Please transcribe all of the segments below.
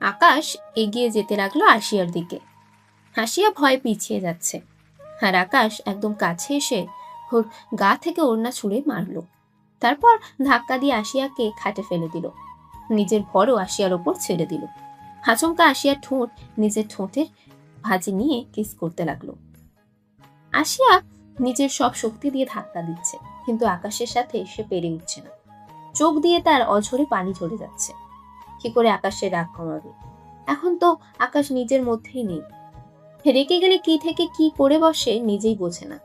আকাশ এগিয়ে যেতে লাগলো আশিয়ার দিকে। আশিয়া ভয়ে পিছিয়ে যাচ্ছে, আর আকাশ একদম কাছে এসে ওর গা থেকে ওড়না ছুঁড়ে মারল। তারপর ধাক্কা দিয়ে আশিয়াকে খাটে ফেলে দিল, নিজের ভরও আশিয়ার ওপর ছেড়ে দিল। আচমকা আশিয়ার ঠোঁট নিজের ঠোঁটের ভাঁজে নিয়ে কিস করতে লাগলো। আশিয়া নিজের সব শক্তি দিয়ে ধাক্কা দিচ্ছে, কিন্তু আকাশের সাথে সে পেরে উঠছে না। চোখ দিয়ে তার অঝরে পানি ঝরে যাচ্ছে। কি করে আকাশের রাগ কমাবে? এখন তো আকাশ নিজের মধ্যেই নেই। রেগে গেলে কি থেকে কি করে বসে নিজেই বোঝে না।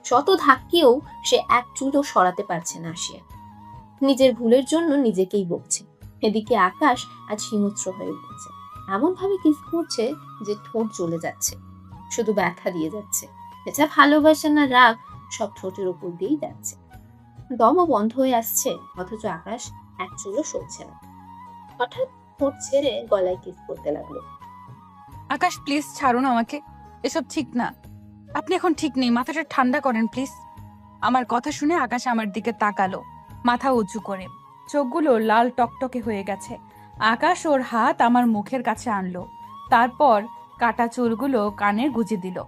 শত ধাক্কিয়েও সে এক চুলও সরাতে পারছে না আশিয়া। নিজের ভুলের জন্য নিজেকেই বকছে। এদিকে আকাশ আজ হিংস্র হয়ে উঠেছে, এমন ভাবে কিস করছে যে ঠোঁট জ্বলে যাচ্ছে, শুধু ব্যথা দিয়ে যাচ্ছে। এটা ভালোবাসা না রাগ, সব ঠোঁটের উপর দিয়েই যাচ্ছে। দমও বন্ধ হয়ে আসছে, অথচ আকাশ এক চুলও সরছে না। হঠাৎ ঠোঁট ছেড়ে গলায় কিস করতে লাগলো। আকাশ প্লিজ ছাড়ুন আমাকে, এসব ঠিক না। আপনি এখন ঠিক নেই, মাথাটা ঠান্ডা করেন প্লিজ। আমার কথা শুনে আকাশ আমার দিকে তাকালো, মাথা উঁচু করে। চোখগুলো লাল টকটকে হয়ে গেছে। আকাশ ওর হাত আমার মুখের কাছে আনলো, তারপর কাটা চুলগুলো কানে গুজে দিল।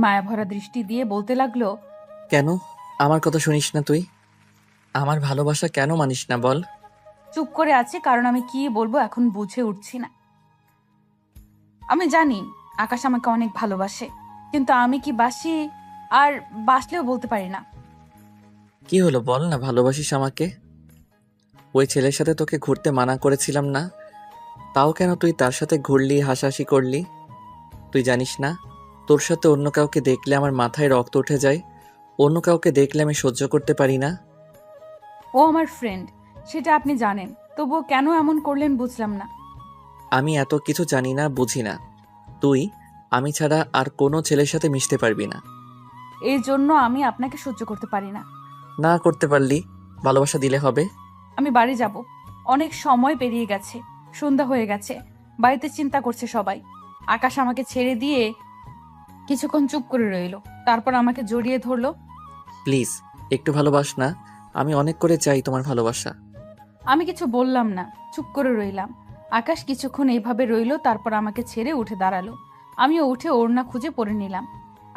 মায়াভরা দৃষ্টি দিয়ে বলতে লাগলো, কেন আমার কথা শুনিস না তুই? আমার ভালোবাসা কেন মানিস না বল? চুপ করে আছি কারণ আমি কি বলবো এখন বুঝে উঠছি না। আমি জানি আকাশ আমাকে অনেক ভালোবাসে, কিন্তু আমি কি বাসি আর বাসলেও বলতে পারি না। কি হলো বল না, ভালোবাসিস আমাকে? ওই ছেলের সাথে তোকে ঘুরতে মানা করেছিলাম না? তাও কেন তুই তার সাথে ঘুরলি, হাসাহাসি করলি? তুই জানিস না তোর সাথে অন্য কাউকে দেখলে আমার মাথায় রক্ত উঠে যায়? অন্য কাউকে দেখলে আমি সহ্য করতে পারি না। ও আমার ফ্রেন্ড, সেটা আপনি জানেন, তবুও কেন এমন করলেন বুঝলাম না। আমি এত কিছু জানি না, বুঝি না। তুই আমি ছাড়া আর কোনো ছেলের সাথে মিশতে পারবি না। এই জন্য আমি আপনাকে সহ্য করতে পারি না। না করতে পারলি ভালোবাসা দিলে হবে? আমি বাড়ি যাব, অনেক সময় পেরিয়ে গেছে, সন্ধ্যা হয়ে গেছে, বাড়িতে চিন্তা করছে সবাই। আকাশ আমাকে ছেড়ে দিয়ে কিছুক্ষণ চুপ করে রইলো, তারপর আমাকে জড়িয়ে ধরলো। প্লিজ একটু ভালোবাস না, আমি অনেক করে চাই তোমার ভালোবাসা। আমি কিছু বললাম না, চুপ করে রইলাম। আকাশ কিছুক্ষণ এইভাবে রইলো, তারপর আমাকে ছেড়ে উঠে দাঁড়ালো। আমিও উঠে ওড়না খুঁজে পরে নিলাম।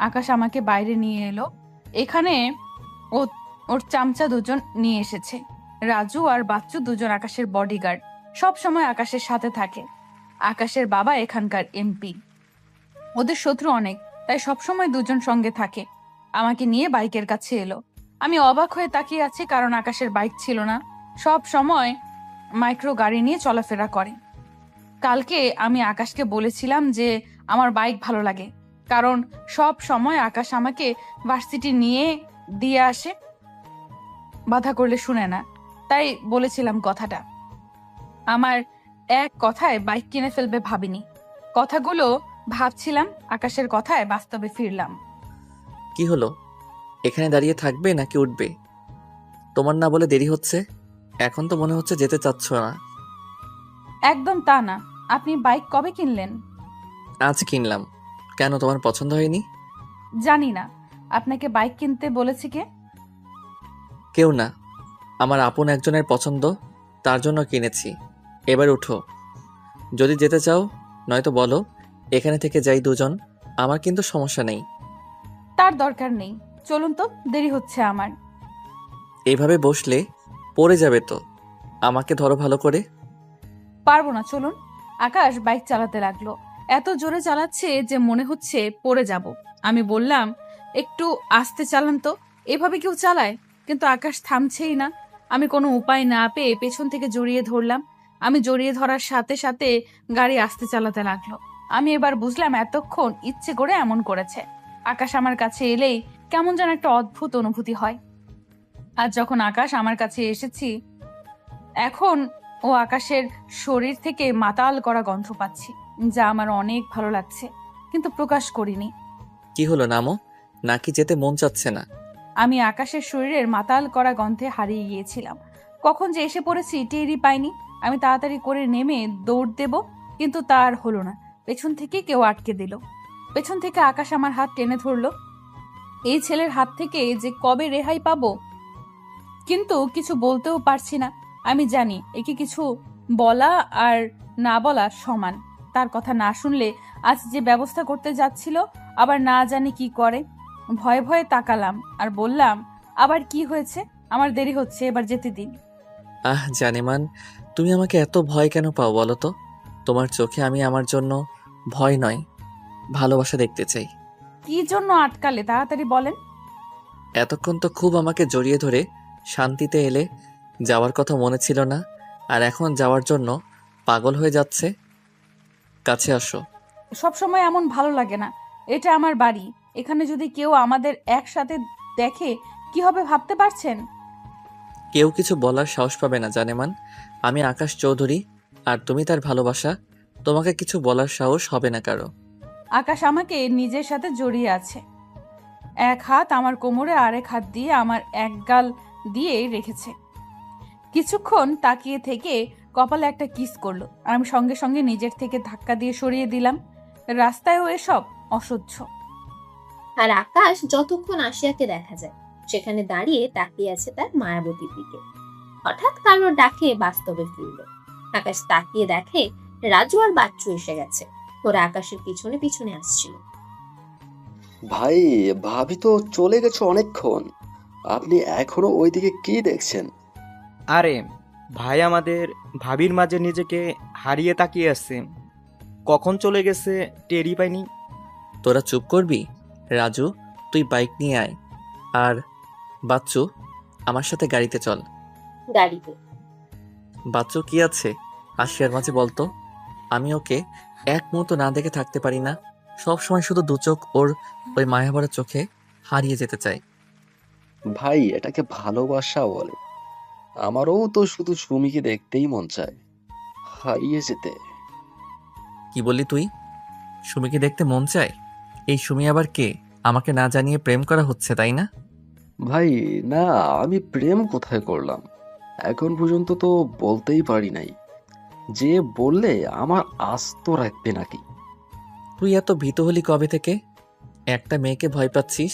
আকাশ আমাকে বাইরে নিয়ে এলো। এখানে ও ওর চামচা দুজন নিয়ে এসেছে। রাজু আর বাচ্চু দুজন আকাশের বডিগার্ড, সব সময় আকাশের সাথে থাকে। আকাশের বাবা এখানকার এমপি। ওদের শত্রু অনেক, তাই সবসময় দুজন সঙ্গে থাকে। আমাকে নিয়ে বাইকের কাছে এলো। আমি অবাক হয়ে তাকিয়ে আছি, কারণ আকাশের বাইক ছিল না। সব সময় মাইক্রো গাড়ি নিয়ে চলাফেরা করে। কালকে আমি আকাশকে বলেছিলাম যে আমার বাইক ভালো লাগে, কারণ সব সময় আকাশ আমাকে ভার্সিটি নিয়ে দিয়ে আসে, বাধা করলে শুনে না, তাই বলেছিলাম কথাটা। আমার এক কথায় বাইক কিনে ফেলবে ভাবিনি। কথাগুলো ভাবছিলাম, আকাশের কথায় বাস্তবে ফিরলাম। কি হলো, এখানে দাঁড়িয়ে থাকবে নাকি উঠবে? তোমার না বলে দেরি হচ্ছে, এখন তো মনে হচ্ছে যেতে চাচ্ছ না। একদম তা না। আপনি বাইক কবে কিনলেন? আজ কিনলাম। কেন, তোমার পছন্দ হয়নি? জানি না। আপনাকে বাইক কিনতে বলেছে কে? কেউ না, আমার আপন একজনের পছন্দ, তার জন্য কিনেছি। এবার উঠো, যদি যেতে চাও, নয়তো বলো এখানে থেকে যাই দুজন, আমার কিন্তু সমস্যা নেই। তার দরকার নেই, চলুন তো, দেরি হচ্ছে আমার। এইভাবে বসলে পড়ে যাবে তো, আমাকে ধরো ভালো করে। পারবো না, চলুন। আকাশ বাইক চালাতে লাগলো, এত জোরে চালাচ্ছে যে মনে হচ্ছে পড়ে যাব। আমি বললাম, একটু আস্তে চালান তো, এভাবে কেউ চালায়? কিন্তু আকাশ থামছেই না। আমি কোনো উপায় না পেয়ে পেছন থেকে জড়িয়ে ধরলাম। আমি জড়িয়ে ধরার সাথে সাথে গাড়ি আস্তে চালাতে লাগলো। আমি এবার বুঝলাম এতক্ষণ ইচ্ছে করে এমন করেছে। আকাশ আমার কাছে এলেই কেমন যেন একটা অদ্ভুত অনুভূতি হয়। আর যখন আকাশ আমার কাছে এসেছি, এখন ও আকাশের শরীর থেকে মাতাল করা গন্ধ পাচ্ছি, যা আমার অনেক ভালো লাগছে, কিন্তু প্রকাশ করিনি। কি হলো, নামো, নাকি যেতে মন চাচ্ছে না? আমি আকাশের শরীরের মাতাল করা গন্ধে হারিয়ে গিয়েছিলাম। কখন যে এসে পড়েছি টেরই পাইনি। আমি তাড়াতাড়ি করে নেমে দৌড় দেব, কিন্তু তার হলো না। পেছন থেকে কেউ আটকে দিল। পেছন থেকে আকাশ আমার হাত টেনে ধরলো। এই ছেলের হাত থেকে যে কবে রেহাই পাবো, কিন্তু কিছু বলতেও পারছি না। আমি জানি একে কিছু বলা আর না বলা সমান। তার কথা না শুনলে আজ যে ব্যবস্থা করতে যাচ্ছিল আবার না জানি কি করে। ভয়ে ভয়ে তাকালাম আর বললাম, আবার কি হয়েছে? আমার দেরি হচ্ছে, এবার যেতে দিন। জানেমান, তুমি আমাকে এত ভয় কেন পাও বলো তো? তোমার চোখে আমি আমার জন্য ভয় নয়, ভালোবাসা দেখতে চাই। কি জন্য আটকালে তাড়াতাড়ি বলেন। এতক্ষণ তো খুব আমাকে জড়িয়ে ধরে শান্তিতে এলে, যাওয়ার কথা মনে ছিল না, আর এখন যাওয়ার জন্য পাগল হয়ে যাচ্ছে। কাছে আসো। সব সময় এমন ভালো লাগে না। এটা আমার বাড়ি। এখানে যদি কেউ আমাদের একসাথে দেখে কি হবে ভাবতে পারছেন? কেউ কিছু বলার সাহস পাবে না জানেমান। আমি আকাশ চৌধুরী, আর তুমি তার ভালোবাসা। তোমাকে কিছু বলার সাহস হবে না কারো। আকাশ আমাকে নিজের সাথে জড়িয়ে আছে। এক হাত আমার কোমরে, আরেক হাত দিয়ে আমার এক গাল দিয়ে রেখেছে। কিছুক্ষণ তাকিয়ে থেকে কপালে একটা কিস করলো। আমি সঙ্গে সঙ্গে নিজের থেকে ধাক্কা দিয়ে সরিয়ে দিলাম। রাস্তায়ও এসব অসহ্য। আর আকাশ যতক্ষণ আশিয়াকে দেখা যায় সেখানে দাঁড়িয়ে তাকিয়ে আছে তার মায়াবতীর দিকে। হঠাৎ কারোর ডাকে বাস্তবে ফিরল। আকাশ তাকিয়ে দেখে রাজু আর বাচ্চু এসে গেছে। ওরা আকাশের পিছনে পিছনে আসছিল। ভাই, ভাবি তো চলে গেছে অনেকক্ষণ। আপনি এখনো ওইদিকে কি দেখছেন? আরে ভাই, আমাদের ভাবির মাঝে নিজেকে হারিয়ে তাকিয়ে আছে। কখন চলে গেছে টেরই পাইনি। তোরা চুপ করবি? রাজু, তুই বাইক নিয়ে আয়, আর বাচ্চু আমার সাথে গাড়িতে চল। গাড়িতে বাচ্চু কি আছে আশিয়ার মাঝে বলতো? আমি ওকে এক মুহূর্ত না দেখে থাকতে পারি না। সব সময় শুধু দু চোখ ওর ওই মায়াভরা চোখে হারিয়ে যেতে চাই। ভাই, এটাকে ভালোবাসা বলে। আমারও তো শুধু সুমিকে দেখতেই মন চায়, হারিয়ে যেতে। কি বললি তুই? সুমিকে দেখতে মন চায়? এই সুমি আবার কে? আমাকে না জানিয়ে প্রেম করা হচ্ছে, তাই না? ভাই না, আমি প্রেম কোথায় করলাম? এখন পর্যন্ত তো বলতেই পারি নাই। যে বললে আমার আস্ত রাখবে নাকি? তুই এত ভীত হলি কবে থেকে? একটা মেয়েকে ভয় পাচ্ছিস?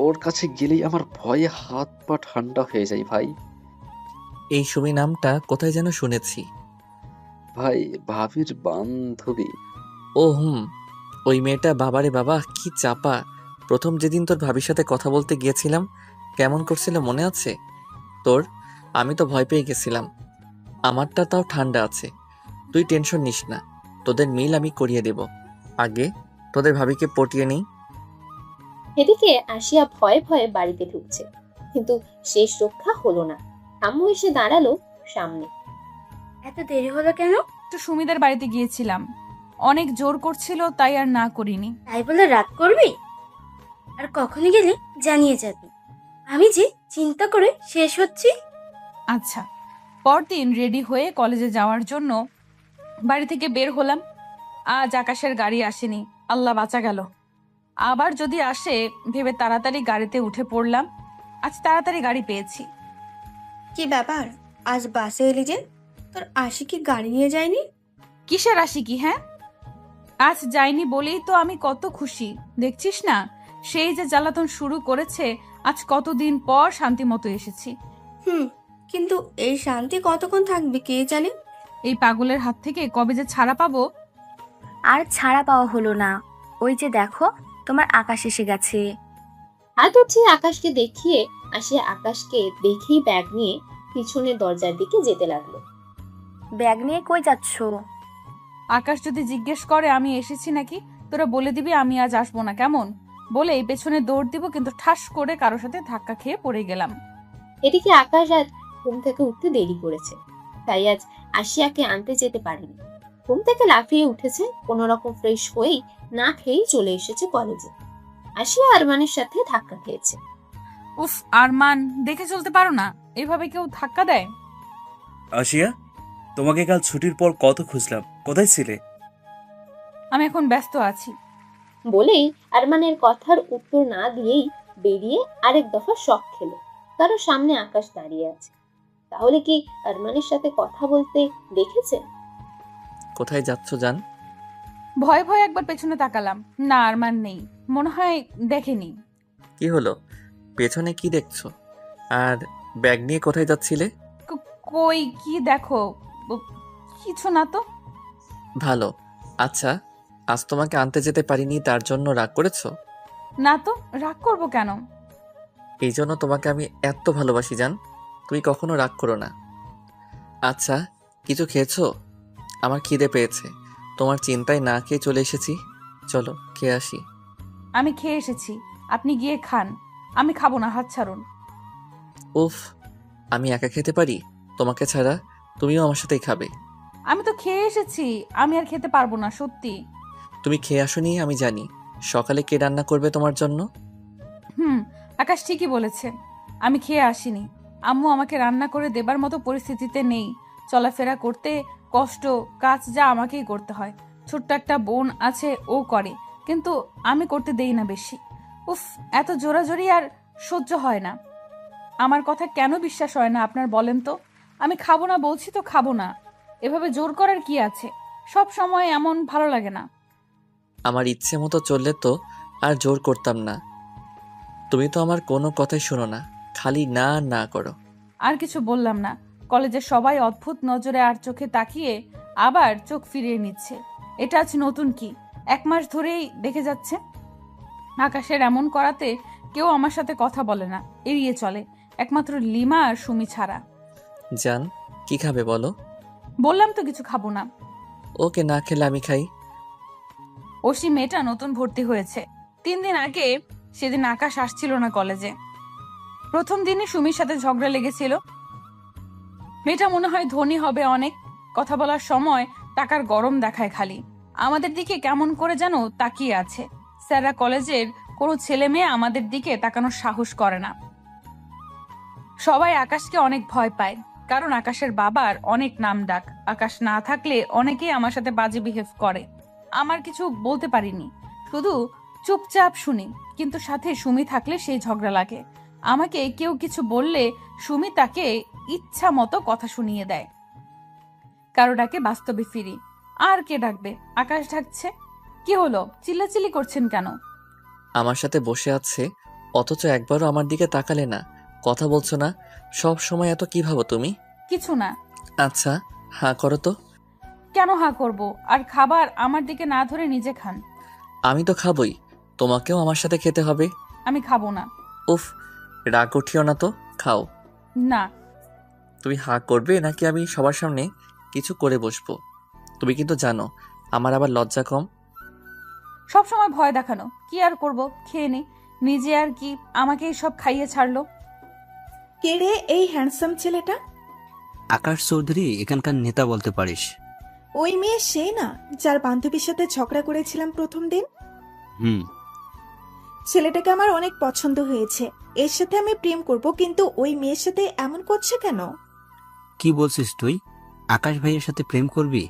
ওর কাছে গেলেই আমার ভয়ে হাত পা ঠান্ডা হয়ে যায় ভাই। এই সুমি নামটা কোথায় যেন শুনেছি। ভাই, ভাবির বান্ধবী। ও ওই মেয়েটা। বাবারে বাবা, কি চাপা! প্রথম যেদিন তোর ভাবির সাথে কথা বলতে গিয়েছিলাম কেমন করছিল মনে আছে তোর? আমি তো ভয় পেয়ে গেছিলাম। আমারটা তাও ঠান্ডা আছে। তুই টেনশন নিস না, তোদের মিল আমি করিয়ে দেব। আগে তোদের ভাবিকে পটিয়ে নিই। এদিকে আসিয়া ভয়ে ভয়ে বাড়িতে ঢুকছে, কিন্তু শেষ রক্ষা হলো না। আম্মু এসে দাঁড়ালো সামনে। এত দেরি হলো কেন? তো সুমিদের বাড়িতে গিয়েছিলাম, অনেক জোর করছিল তাই আর না করিনি। তাই বলে রাগ করবি? আর কখনই গেলে জানিয়ে যাবি। আমি যে চিন্তা করে শেষ হচ্ছি। আচ্ছা। পরদিন রেডি হয়ে কলেজে যাওয়ার জন্য বাড়ি থেকে বের হলাম। আজ আকাশের গাড়ি আসেনি, আল্লাহ বাঁচা গেল। আবার যদি আসে ভেবে তাড়াতাড়ি গাড়িতে উঠে পড়লাম। আজ তাড়াতাড়ি গাড়ি পেয়েছি। কি ব্যাপার, আজ বাসে এলি যে? তোর আশিকি গাড়ি নিয়ে যায়নি? কিসের আশিকি? হ্যাঁ, আজ যাইনি বলেই তো আমি কত খুশি। দেখছিস না, সেই যে জ্বালাতন শুরু করেছে, আজ কতদিন পর শান্তি মতো এসেছি। কিন্তু এই শান্তি কতক্ষণ থাকবে কে জানে। এই পাগলের হাত থেকে কবে যে ছাড়া পাবো। আর ছাড়া পাওয়া হলো না। ওই যে দেখো, তোমার আকাশ এসে গেছে। হাত উঠিয়ে আকাশকে দেখিয়ে আসিয়া আকাশকে দেখেই ব্যাগ নিয়ে পিছনের দরজার দিকে যেতে লাগলো। ব্যাগ নিয়ে কই যাচ্ছো? আকাশ যদি জিজ্ঞেস করে আমি এসেছি নাকি, তোরা বলে দিবি আমি আজ আসবো না, কেমন? বলেই পেছনে দৌড় দিব, কিন্তু ঠাস করে কারোর সাথে ধাক্কা খেয়ে পড়ে গেলাম। এদিকে আকাশ আজ ঘুম থেকে উঠতে দেরি করেছে, তাই আজ আসিয়াকে আনতে যেতে পারেনি। ঘুম থেকে লাফিয়ে উঠেছে, কোনো রকম ফ্রেশ হয়েই না খেয়েই চলে এসেছে কলেজে। আসিয়া আরমানের সাথে ধাক্কা খেয়েছে। উফ আরমান, দেখে চলতে পারো না? এভাবে কেউ ধাক্কা দেয়? আশিয়া, তোমাকে কাল ছুটির পর কত খুঁজলাম, কোথায় ছিলে? আমি এখন ব্যস্ত আছি। বলেই আরমানের কথার উত্তর না দিয়েই বেরিয়ে আরেক দফা শক খেলো। কারো সামনে আকাশ দাঁড়িয়ে আছে। তাহলে কি আরমানের সাথে কথা বলতে দেখেছে? কোথায় যাচ্ছ জান? ভয়ে ভয়ে একবার পেছনে তাকালাম, না আরমান নেই, মনে হয় দেখেনি। কি হলো, পেছনে কি দেখছো? আর ব্যাগ নিয়ে কোথায় যাচ্ছিলে? কই কি দেখো, কিছু না তো। ভালো। আচ্ছা, আজ তোমাকে আনতে যেতে পারিনি তার জন্য রাগ করেছো? না তো, রাগ করব কেন? এই জন্য তোমাকে আমি এত ভালোবাসি জান। তুমি কখনো রাগ করো না। আচ্ছা, কিছু খেয়েছো? আমার খিদে পেয়েছে। তোমার চিন্তায় না খেয়ে চলে এসেছি। চলো খেয়ে আসি। আমি খেয়ে এসেছি, আপনি গিয়ে খান। আমি খাবো না, হাত ছাড়ুন। উফ, আমি একা খেতে পারি তোমাকে ছাড়া? তুমিও আমার সাথেই খাবে। আমি তো খেয়ে এসেছি, আমি আর খেতে পারবো না, সত্যি। তুমি খেয়ে আসোনি আমি জানি। সকালে কে রান্না করবে তোমার জন্য? আকাশ ঠিকই বলেছে, আমি খেয়ে আসিনি। আম্মু আমাকে রান্না করে দেবার মতো পরিস্থিতিতে নেই। চলাফেরা করতে কষ্ট, কাজ যা আমাকেই করতে হয়। ছোট্ট একটা বোন আছে, ও করে, কিন্তু আমি করতে দেই না বেশি। উফ, এত জোরাজোরি আর সহ্য হয় না। আমার কথা কেন বিশ্বাস হয় না আপনার বলেন তো? আমি খাবো না বলছি তো খাবো না। এভাবে জোর করার কি আছে? সব সময় এমন ভালো লাগে না। আমার ইচ্ছে মতো চললে তো আর জোর করতাম না। তুমি তো আমার কোনো কথাই শোনো না, খালি না না করো। আর কিছু বললাম না। কলেজের সবাই অদ্ভুত নজরে আর চোখে তাকিয়ে আবার চোখ ফিরিয়ে নিচ্ছে। এটা আজ নতুন কি? 1 মাস ধরেই দেখে যাচ্ছে। আকাশের এমন করাতে কেউ আমার সাথে কথা বলে না, এড়িয়ে চলে, একমাত্র লিমা আর সুমি ছাড়া। জান, কি খাবে বলো? বললাম তো কিছু খাবো না। ওকে, না খেলে আমি খাই। ওসি মেয়েটা নতুন ভর্তি হয়েছে। 3 দিন আগে সেদিন আকাশ আসছিল না কলেজে। প্রথম দিনই সুমির সাথে ঝগড়া লেগেছিল। মেয়েটা মনে হয় ধনী হবে অনেক। কথা বলার সময় টাকার গরম দেখায় খালি। আমাদের দিকে কেমন করে যেন তাকিয়ে আছে। স্যাররা কলেজের কোনো ছেলে মেয়ে আমাদের দিকে তাকানোর সাহস করে না। সবাই আকাশকে অনেক ভয় পায়, কারণ আকাশের বাবার অনেক নাম ডাক। আকাশ না থাকলে অনেকেই আমার সাথে বাজে বিহেভ করে। আমার কিছু বলতে পারিনি, শুধু চুপচাপ শুনি। কিন্তু সাথে সুমি থাকলে সেই ঝগড়া লাগে। আমাকে কেউ কিছু বললে সুমি তাকে ইচ্ছা মতো কথা শুনিয়ে দেয়। কারো ডাকে বাস্তবে ফিরি। আর কে ডাকবে? আকাশ ডাকছে। কি হলো, চিল্লাচিল্লি করছেন কেন? আমার সাথে বসে আছে, অথচ একবারও আমার দিকে তাকালে না, কথা বলছো না। সব সময় এত কি ভাবো তুমি? কিছু না। আচ্ছা, হ্যাঁ করো তো। কেন হা করব? আর খাবার আমার দিকে না ধরে নিজে খান। আমি তো খাবই, তোমাকেও আমার সাথে খেতে হবে। আমি খাবো না। উফ, রাগ উঠিও না তো, খাও। না। তুমি হাঁ করবে নাকি আমি সবার সামনে কিছু করে বসবো? তুমি কিন্তু জানো আমার আবার লজ্জা কম। সব সময় ভয় দেখানো, কি আর করব, খেয়ে নি। নিজে আর কি আমাকেই সব খাইয়ে ছাড়লো। কে রে এই হ্যান্ডসাম ছেলেটা? আকাশ চৌধুরী এখানকার নেতা বলতে পারিস। ওই মেয়ে সে না, যার বান্ধবীর সাথে ঝগড়া করেছিলাম প্রথম দিন? হুম। ছেলেটাকে আমার অনেক পছন্দ হয়েছে, এর সাথে আমি প্রেম করব, কিন্তু ওই মেয়ের সাথে এমন করছে কেন? কি বলছিস তুই? আকাশ ভাইয়ের সাথে প্রেম করবি?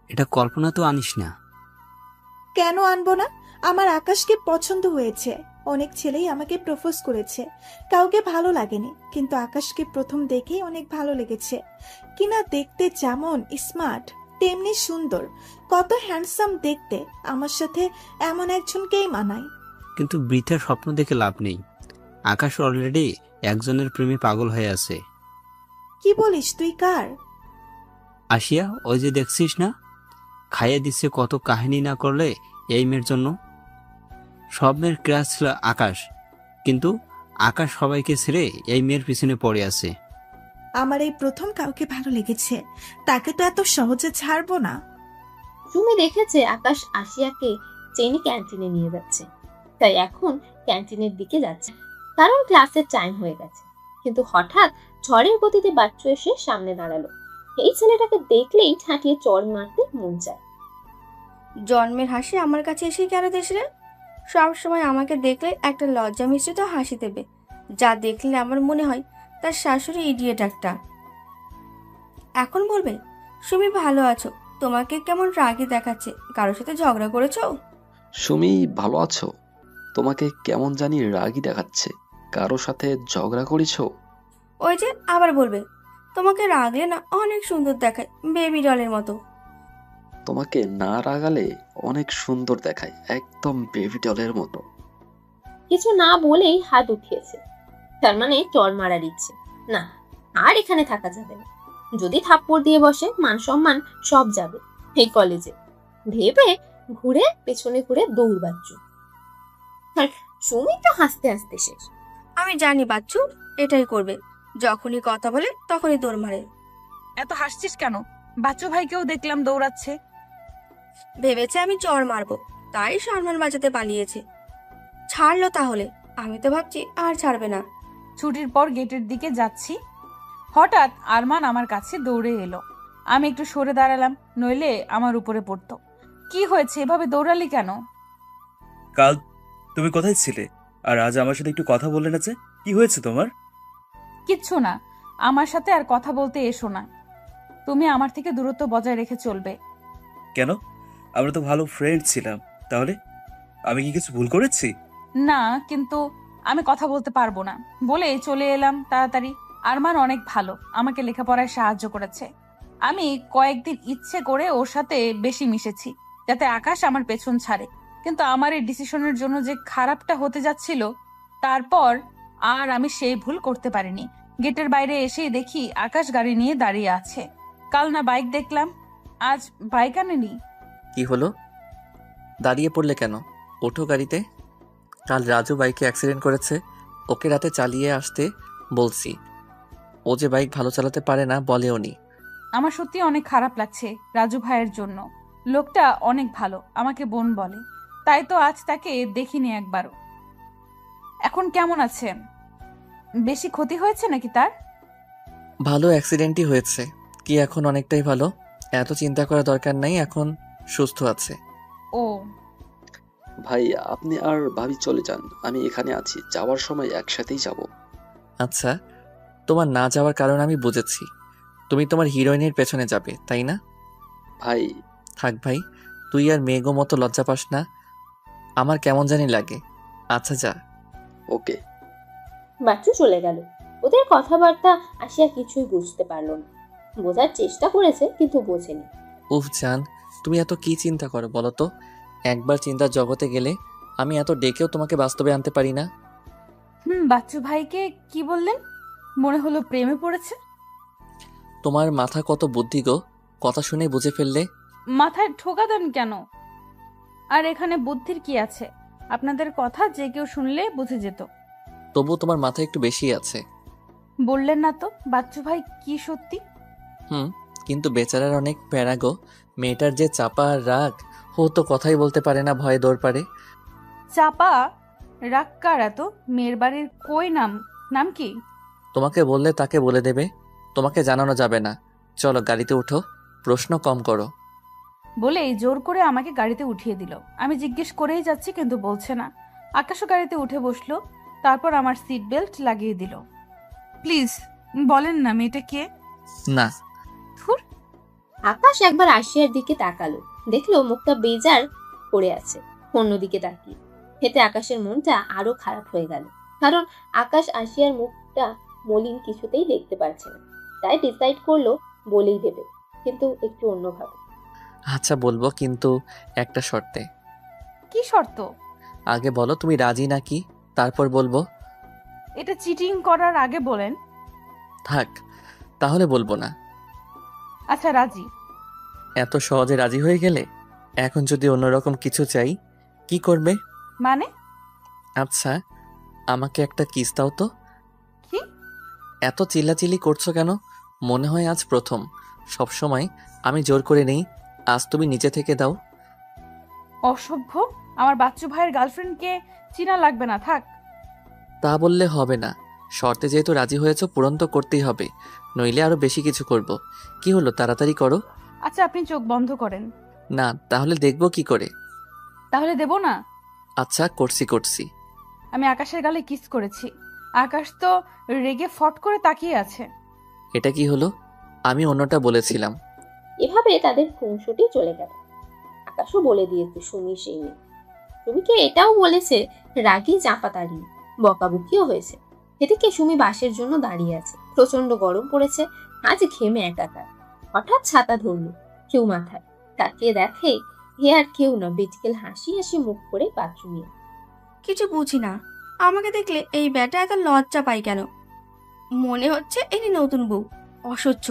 এটা কল্পনা তো আনিস না। কেন আনবো না? আমার আকাশকে পছন্দ হয়েছে। অনেক ছেলেই আমাকে প্রপোজ করেছে, কাউকে ভালো লাগেনি, কিন্তু আকাশকে প্রথম দেখেই অনেক ভালো লেগেছে। কিনা দেখতে যেমন স্মার্ট তেমনি সুন্দর, কত হ্যান্ডসাম দেখতে। আমার সাথে এমন একজনকেই মানায়। কিন্তু বৃথার স্বপ্ন দেখে লাভ নেই। আকাশ অলরেডি একজনের প্রেমে পাগল হয়ে আছে। কি বলিস তুই? কার? আসিয়া, ওই যে দেখছিস না, খাইয়ে দিচ্ছে। কত কাহিনী না করলে এই মেয়ের জন্য। সব মেয়ের ক্রাশ ছিল আকাশ, কিন্তু আকাশ সবাইকে ছেড়ে এই মেয়ের পিছনে পড়ে আছে। আমার এই প্রথম কাউকে ভালো লেগেছে, তাকে তো এত সহজে ছাড়বো না। সুমি দেখেছে আকাশ আসিয়াকে চেনে ক্যান্টিনে নিয়ে যাচ্ছে, তাই এখন ক্যান্টিনের দিকে যাচ্ছে, কারণ ক্লাসের টাইম হয়ে গেছে। কিন্তু হঠাৎ ঝড়ের গতিতে বাচ্চু এসে সামনে দাঁড়ালো। এই ছেলেটাকে দেখলেই ঠাঁটিয়ে চড় মারতে মন চায়। জন্মের হাসি আমার কাছে এসে কেন দেশ রে? সবসময় আমাকে দেখলে একটা লজ্জা মিশ্রিত হাসি দেবে, যা দেখলে আমার মনে হয় তার শাশুড়ি ইডিয়েট একটা। এখন বলবে সুমি ভালো আছো, তোমাকে কেমন রাগী দেখাচ্ছে, কারোর সাথে ঝগড়া করেছো? সুমি ভালো আছো? তোমাকে কেমন জানি রাগী দেখাচ্ছে, কারো সাথে ঝগড়া করেছো? ওই যে আবার বলবে তোমাকে রাগলে না অনেক সুন্দর দেখায়, বেবি ডলের মতো। তোমাকে না রাগালে অনেক সুন্দর দেখায়, একদম বেবি ডলের মতো। কিছু না বলেই হাত উঠিয়েছে, তার মানে চড় মারার ইচ্ছে। না, আর এখানে থাকা যাবে না। যদি থাপ্পড় দিয়ে বসে মান সম্মান সব যাবে এই কলেজে ভেবে ঘুরে পেছনে ঘুরে দৌড় বাচ্চু। আর সুমি তো হাসতে হাসতে শেষ। আমি জানি বাচ্চু এটাই করবে, যখনই কথা বলে তখনই দৌড় মারে। এত হাসছিস কেন? বাচ্চু ভাইকেও দেখলাম দৌড়াচ্ছে। ভেবেছে আমি চড় মারবো, তাই সম্মান বাঁচাতে পালিয়েছে। ছাড়লো তাহলে, আমি তো ভাবছি আর ছাড়বে না। ছুটির পর গেটের দিকে যাচ্ছি, হঠাৎ আরমান আমার কাছে দৌড়ে এলো। আমি একটু সরে দাঁড়ালাম, নইলে আমার উপরে পড়তো। কি হয়েছে, এভাবে দৌড়ালি কেন? কাল তুমি কোথায় ছিলে? আর আজ আমার সাথে একটু কথা বললে না যে? কি হয়েছে তোমার? কিচ্ছু না, আমার সাথে আর কথা বলতে এসো না। তুমি আমার থেকে দূরত্ব বজায় রেখে চলবে। কেন? আমরা তো ভালো ফ্রেন্ড ছিলাম। তাহলে আমি কি কিছু ভুল করেছি? না, কিন্তু আমি কথা বলতে পারবো না বলে চলে এলাম তাড়াতাড়ি। আরমান অনেক ভালো, আমাকে লেখাপড়ায় সাহায্য করেছে। আমি কয়েকদিন ইচ্ছে করে ওর সাথে বেশি মিশেছি, যাতে আকাশ আমার পেছন ছাড়ে। কিন্তু আমার এই ডিসিশনের জন্য যে খারাপটা হতে যাচ্ছিল, তারপর আর আমি সেই ভুল করতে পারিনি। গেটের বাইরে এসেই দেখি আকাশ গাড়ি নিয়ে দাঁড়িয়ে আছে। কাল না বাইক দেখলাম, আজ বাইক আনেনি। কি হলো? দাঁড়িয়ে পড়লে কেন? ওঠো গাড়িতে। কাল রাজু বাইকে অ্যাক্সিডেন্ট করেছে, ওকে রাতে চালিয়ে আসতে বলছি। ও যে বাইক ভালো চালাতে পারে না বলেও নি। আমার সত্যি অনেক খারাপ লাগছে রাজু ভাইয়ের জন্য। লোকটা অনেক ভালো, আমাকে বোন বলে, তাই তো আজ তাকে দেখিনি একবারও। এখন কেমন আছে? বেশি ক্ষতি হয়েছে নাকি তার? ভালো অ্যাক্সিডেন্টই হয়েছে। কি এখন অনেকটাই ভালো, এত চিন্তা করার দরকার নাই, এখন সুস্থ আছে। ও ভাই আপনি আর ভাবি চলে যান, আমি এখানে আছি, যাওয়ার সময় একসাথেই যাব। আচ্ছা, তোমার না যাওয়ার কারণ আমি বুঝেছি। তুমি তোমার হিরোইনের পেছনে যাবে, তাই না? ভাই থাক ভাই, তুই আর মেঘো মতো লজ্জা পাস না, আমার কেমন জানি লাগে। আচ্ছা যা। ওকে। বাচ্চু চলে গেল। ওদের কথাবার্তা আসিয়া কিছুই বুঝতে পারলো না। বোঝার চেষ্টা করেছে কিন্তু বোঝেনি। উফ জান, তুমি এত কি চিন্তা করো বলো তো? একবার চিন্তার জগতে গেলে আমি এত ডেকেও তোমাকে বাস্তবে আনতে পারি না। বাচ্চু ভাইকে কি বললেন? মনে হলো প্রেমে পড়েছে। তোমার মাথা কত বুদ্ধি গো, কথা শুনে বুঝে ফেললে। মাথায় ঠোকা দেন কেন? আর এখানে বুদ্ধির কি আছে? আপনাদের কথা যে কেউ শুনলে বুঝে যেত। তবু তোমার মাথা একটু বেশি আছে। বললেন না তো বাচ্চু ভাই কি সত্যি? কিন্তু বেচারার অনেক প্যারা গো। মেয়েটার যে চাপা আর রাগ, ও তো কথাই বলতে পারে না, ভয়ে দৌড় পারে। চাপা রাগ কার এত? মেয়ের বাড়ির কই নাম কি? তোমাকে বললে তাকে বলে দেবে, তোমাকে জানানো যাবে না। চলো গাড়িতে উঠো, প্রশ্ন কম করো। বলেই জোর করে আমাকে গাড়িতে উঠিয়ে দিল। আমি জিজ্ঞেস করেই যাচ্ছি কিন্তু বলছে না। আকাশও গাড়িতে উঠে বসলো, তারপর আমার সিট বেল্ট লাগিয়ে দিল। প্লিজ বলেন না মেয়েটা কে? না। ধুর। আকাশ একবার আশিয়ার দিকে তাকালো, দেখলো মুখটা বেজার পড়ে আছে অন্যদিকে তাকিয়ে। এতে আকাশের মনটা আরো খারাপ হয়ে গেল, কারণ আকাশ আশিয়ার মুখটা মলিন কিছুতেই দেখতে পারছে না। তাই ডিসাইড করলো বলেই দেবে, কিন্তু একটু অন্যভাবে। আচ্ছা বলবো, কিন্তু একটা শর্তে। কি শর্ত? আগে বলো তুমি রাজি নাকি, তারপর বলবো। এটা চিটিং করার আগে বলেন। থাক, তাহলে বলবো না। আচ্ছা রাজি। এত সহজে রাজি হয়ে গেলে? এখন যদি অন্যরকম কিছু চাই, কি করবে? মানে? আচ্ছা, আমাকে একটা কিস দাও তো। কি? এত চিল্লাচিল্লি করছো কেন? মনে হয় আজ প্রথম। সব সময় আমি জোর করে নেই, আজ তুমি নিচে থেকে দাও। অসভ্য, আমার বাচ্চু ভাইয়ের গার্লফ্রেন্ডকে চিনা লাগবে না, থাক। তা বললে হবে না, শর্তে যেহেতু রাজি হয়েছো পূরণ তো করতেই হবে, নইলে আরো বেশি কিছু করব। কি হলো, তাড়াতাড়ি করো। আচ্ছা আপনি চোখ বন্ধ করেন। না, তাহলে দেখবো কি করে? তাহলে দেব না? আচ্ছা করছি। আমি আকাশের গালে কিস করেছি। আকাশ তো রেগে ফট করে তাকিয়ে আছে। এটা কি হলো? আমি অন্যটা বলেছিলাম। এভাবে তাদের খুনসুটি চলে গেল। আকাশও বলে দিয়েছে সুমি সেই মেয়ে। সুমিকে এটাও বলেছে রাগী চাপা তাড়িয়ে, বকাবকিও হয়েছে। এদিকে সুমি বাসের জন্য দাঁড়িয়ে আছে, প্রচন্ড গরম পড়েছে, আজ ঘেমে একাকার। হঠাৎ ছাতা ধরলো কেউ মাথায়, তাকিয়ে দেখে এ আর কেউ না, বেটকেল হাসি হাসি মুখ করে বাচ্চু নিয়ে। কিছু বুঝি না, আমাকে দেখলে এই ব্যাটা এত লজ্জা পাই কেন? মনে হচ্ছে এটি নতুন বউ, অসহ্য।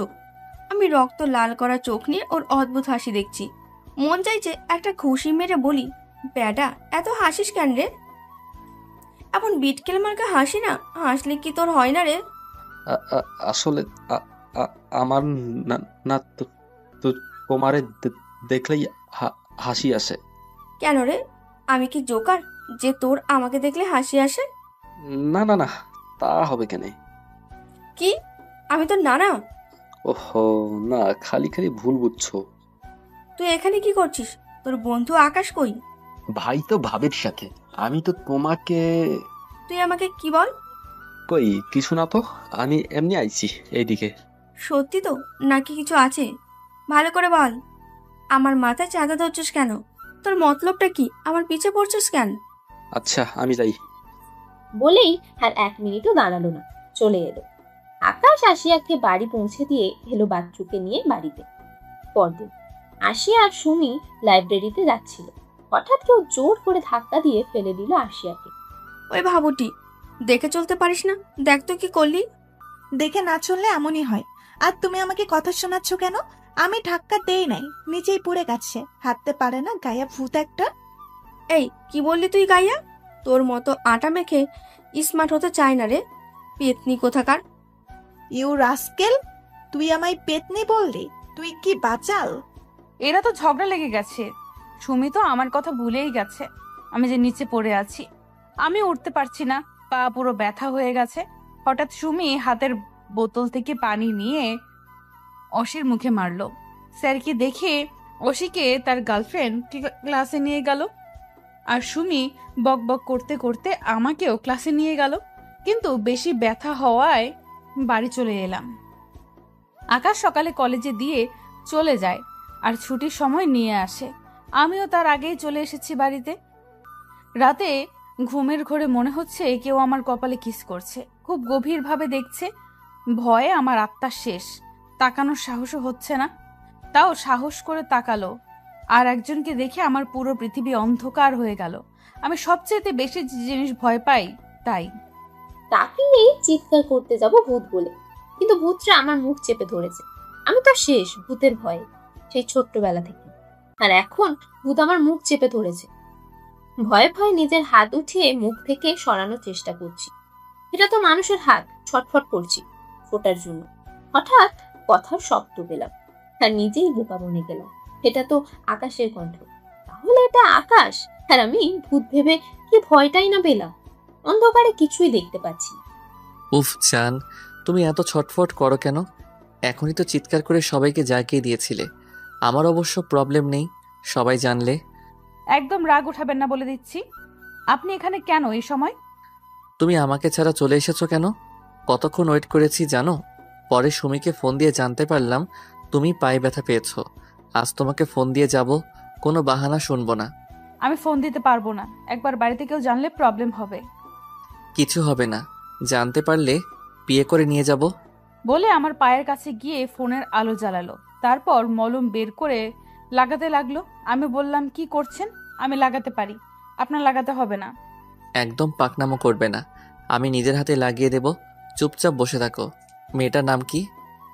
আমি রক্ত লাল করা চোখ নিয়ে ওর অদ্ভুত হাসি দেখছি। মন চাইছে একটা খুশি মেরে বলি, ব্যাটা এত হাসিস কেন রে? এমন বিটকেল মার্কা হাসি না, হাসলে কি তোর হয় না রে? আসলে আমার না না তো তোমারে দেখলেই হাসি আসে। কেন রে, আমি কি জোকার যে তোর আমাকে দেখলে হাসি আসে? না না না, তা হবে কেন? কি আমি তোর নানা? ওহো না, খালি খালি ভুল বুঝছো। তুই এখানে কি করছিস? তোর বন্ধু আকাশ কই? ভাই তো ভাবির সাথে, আমি তো তোমাকে। তুই আমাকে কি বল? কই কিছু না তো, আমি এমনি আইছি এইদিকে। সত্যি তো নাকি কিছু আছে? ভালো করে বল। আমার মাথায় চাঁদা ধরছিস কেন? তোর মতলবটা কি? আমার পিছে পড়ছিস কেন? আচ্ছা আমি যাই। বলেই আর 1 মিনিটও দাঁড়ালো না, চলে এলো। আকাশ আশিয়াকে বাড়ি পৌঁছে দিয়ে এলো বাচ্চুকে নিয়ে বাড়িতে। পরদিন আশিয়া আর সুমি লাইব্রেরিতে যাচ্ছিল। হঠাৎ কেউ জোর করে ধাক্কা দিয়ে ফেলে দিল আশিয়াকে। ওই ভাবুটি, দেখে চলতে পারিস না? দেখ তো কি করলি। দেখে না চললে এমনই হয়। আর তুমি আমাকে কথা শোনাচ্ছ কেন? আমি ধাক্কা দেই নাই, নিচেই পড়ে গেছে। হাঁটতে পারে না গায়া ভূত একটা। এই কি বললি তুই গাইয়া? তোর মতো আটা মেখে স্মার্ট হতে চায় না রে, পেতনি কোথাকার। ইউ রাস্কেল, তুই আমায় পেতনি বললি? তুই কি বাচাল? এরা তো ঝগড়া লেগে গেছে। সুমি তো আমার কথা ভুলেই গেছে আমি যে নিচে পড়ে আছি। আমি উঠতে পারছি না, পা পুরো ব্যথা হয়ে গেছে। হঠাৎ সুমি হাতের বোতল থেকে পানি নিয়ে অসির মুখে মারলো। স্যারকে দেখে অসিকে তার গার্লফ্রেন্ড ক্লাসে নিয়ে গেল, আর সুমি বক বক করতে করতে আমাকেও ক্লাসে নিয়ে গেল। কিন্তু বেশি ব্যথা হওয়ায় বাড়ি চলে এলাম। আকাশ সকালে কলেজে দিয়ে চলে যায় আর ছুটির সময় নিয়ে আসে। আমিও তার আগেই চলে এসেছি বাড়িতে। রাতে ঘুমের ঘোরে মনে হচ্ছে কেউ আমার কপালে কিস করছে, খুব গভীরভাবে দেখছে। ভয়ে আমার আত্মা শেষ, তাকানোর সাহসও হচ্ছে না। তাও সাহস করে তাকালো, আর একজনকে দেখে আমার পুরো পৃথিবী অন্ধকার হয়ে গেল। আমি সবচেয়ে বেশি যে জিনিস ভয় পাই তাই। তাকিয়েই চিৎকার করতে যাব ভূত বলে, কিন্তু ভূতটা আমার মুখ চেপে ধরেছে। আমি তো শেষ ভূতের ভয়ে, সেই ছোট্টবেলা থেকে। আর এখন ভূত আমার মুখ চেপে ধরেছে। ভয়ে ভয়ে নিজের হাত উঠিয়ে মুখ থেকে সরানোর চেষ্টা করছি। এটা তো মানুষের হাত, ছটফট করছি ফোটার জন্য। হঠাৎ কথার শব্দ পেলাম আর নিজেই বোকা বনে গেলাম। এটা তো আকাশের কণ্ঠ। তাহলে এটা আকাশ, আর আমি ভূত ভেবে কি ভয়টাই না পেলাম। অন্ধকারে কিছুই দেখতে পাচ্ছি। উফ জান, তুমি এত ছটফট করো কেন? এখনই তো চিৎকার করে সবাইকে জাগিয়ে দিয়েছিলে। আমার অবশ্য প্রবলেম নেই, সবাই জানলে। একদম রাগ উঠাবেন না বলে দিচ্ছি। আপনি এখানে কেন এই সময়? তুমি আমাকে ছাড়া চলে এসেছো কেন? কতক্ষণ ওয়েট করেছি জানো? পরে সুমিকে ফোন দিয়ে জানতে পারলাম তুমি পায়ে ব্যথা পেয়েছো। আজ তোমাকে ফোন দিয়ে যাব, কোনো বাহানা শুনবো না। আমি ফোন দিতে পারবো না, একবার বাড়িতে কেউ জানলে প্রবলেম হবে। কিছু হবে না, জানতে পারলে বিয়ে করে নিয়ে যাব। বলে আমার পায়ের কাছে গিয়ে ফোনের আলো জ্বালালো, তারপর মলম বের করে লাগাতে লাগলো। আমি বললাম, কি করছেন? আমি লাগাতে পারি, আপনার লাগাতে হবে না। একদম পাকনামো করবে না, আমি নিজের হাতে লাগিয়ে দেব। চুপচাপ বসে থাকো। মেয়েটার নাম কি?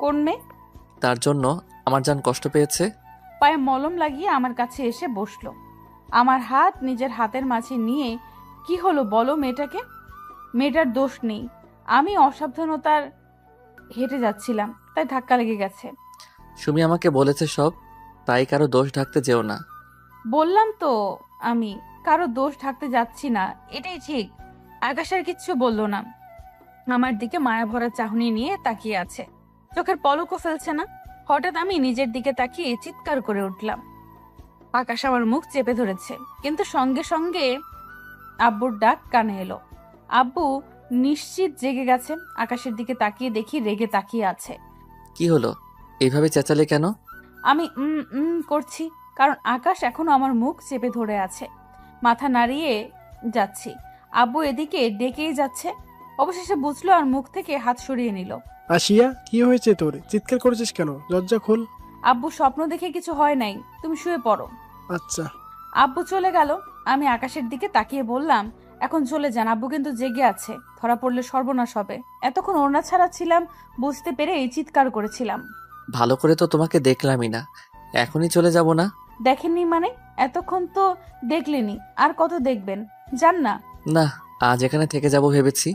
কোন মেয়ে? তার জন্য আমার জান কষ্ট পেয়েছে। পায়ে মলম লাগিয়ে আমার কাছে এসে বসলো। আমার হাত নিজের হাতের মাঝে নিয়ে, কি হলো বলো মেয়েটাকে? মেয়েটার দোষ নেই, আমি অসাবধানতার হেঁটে যাচ্ছিলাম, তাই ধাক্কা লেগে গেছে। সুমি আমাকে বলেছে সব, তাই কারো দোষ ঢাকতে যেও না। বললাম তো আমি কারো দোষ ঢাকতে যাচ্ছি না, এটাই ঠিক। আকাশের কিচ্ছু বললো না, আমার দিকে মায়া ভরা চাহনি নিয়ে তাকিয়ে আছে, চোখের পলকও ফেলছে না। হঠাৎ আমি নিজের দিকে তাকিয়ে চিৎকার করে উঠলাম। আকাশ আমার মুখ চেপে ধরেছে, কিন্তু সঙ্গে সঙ্গে আব্বুর ডাক কানে এলো। আব্বু নিশ্চিত জেগে গেছে। আকাশের দিকে তাকিয়ে দেখি রেগে তাকিয়ে আছে। কি হলো, এইভাবে চেঁচালে কেন? আমি করছি কারণ আকাশ এখনো আমার মুখ চেপে ধরে আছে। মাথা নাড়িয়ে যাচ্ছি, আব্বু এদিকে ডেকেই যাচ্ছে। অবশেষে বুঝলো আর মুখ থেকে হাত সরিয়ে নিল। আশিয়া, কি হয়েছে তোর? চিৎকার করেছিস কেন? দরজা খোল। আব্বু, স্বপ্ন দেখে কিছু হয় নাই, তুমি শুয়ে পড়ো। আচ্ছা। আব্বু চলে গেল। আমি আকাশের দিকে তাকিয়ে বললাম, এখন চলে যান, আব্বু কিন্তু জেগে আছে, ধরা পড়লে সর্বনাশ হবে। এতক্ষণ ওড়না ছাড়া ছিলাম, বুঝতে পেরে এই চিৎকার করেছিলাম। ভালো করে তো তোমাকে দেখলামই না, এখনই চলে যাব না? দেখেননি মানে? এতক্ষণ তো দেখলেনি, আর কত দেখবেন? যান না। না, আজ এখানে থেকে যাব ভেবেছি।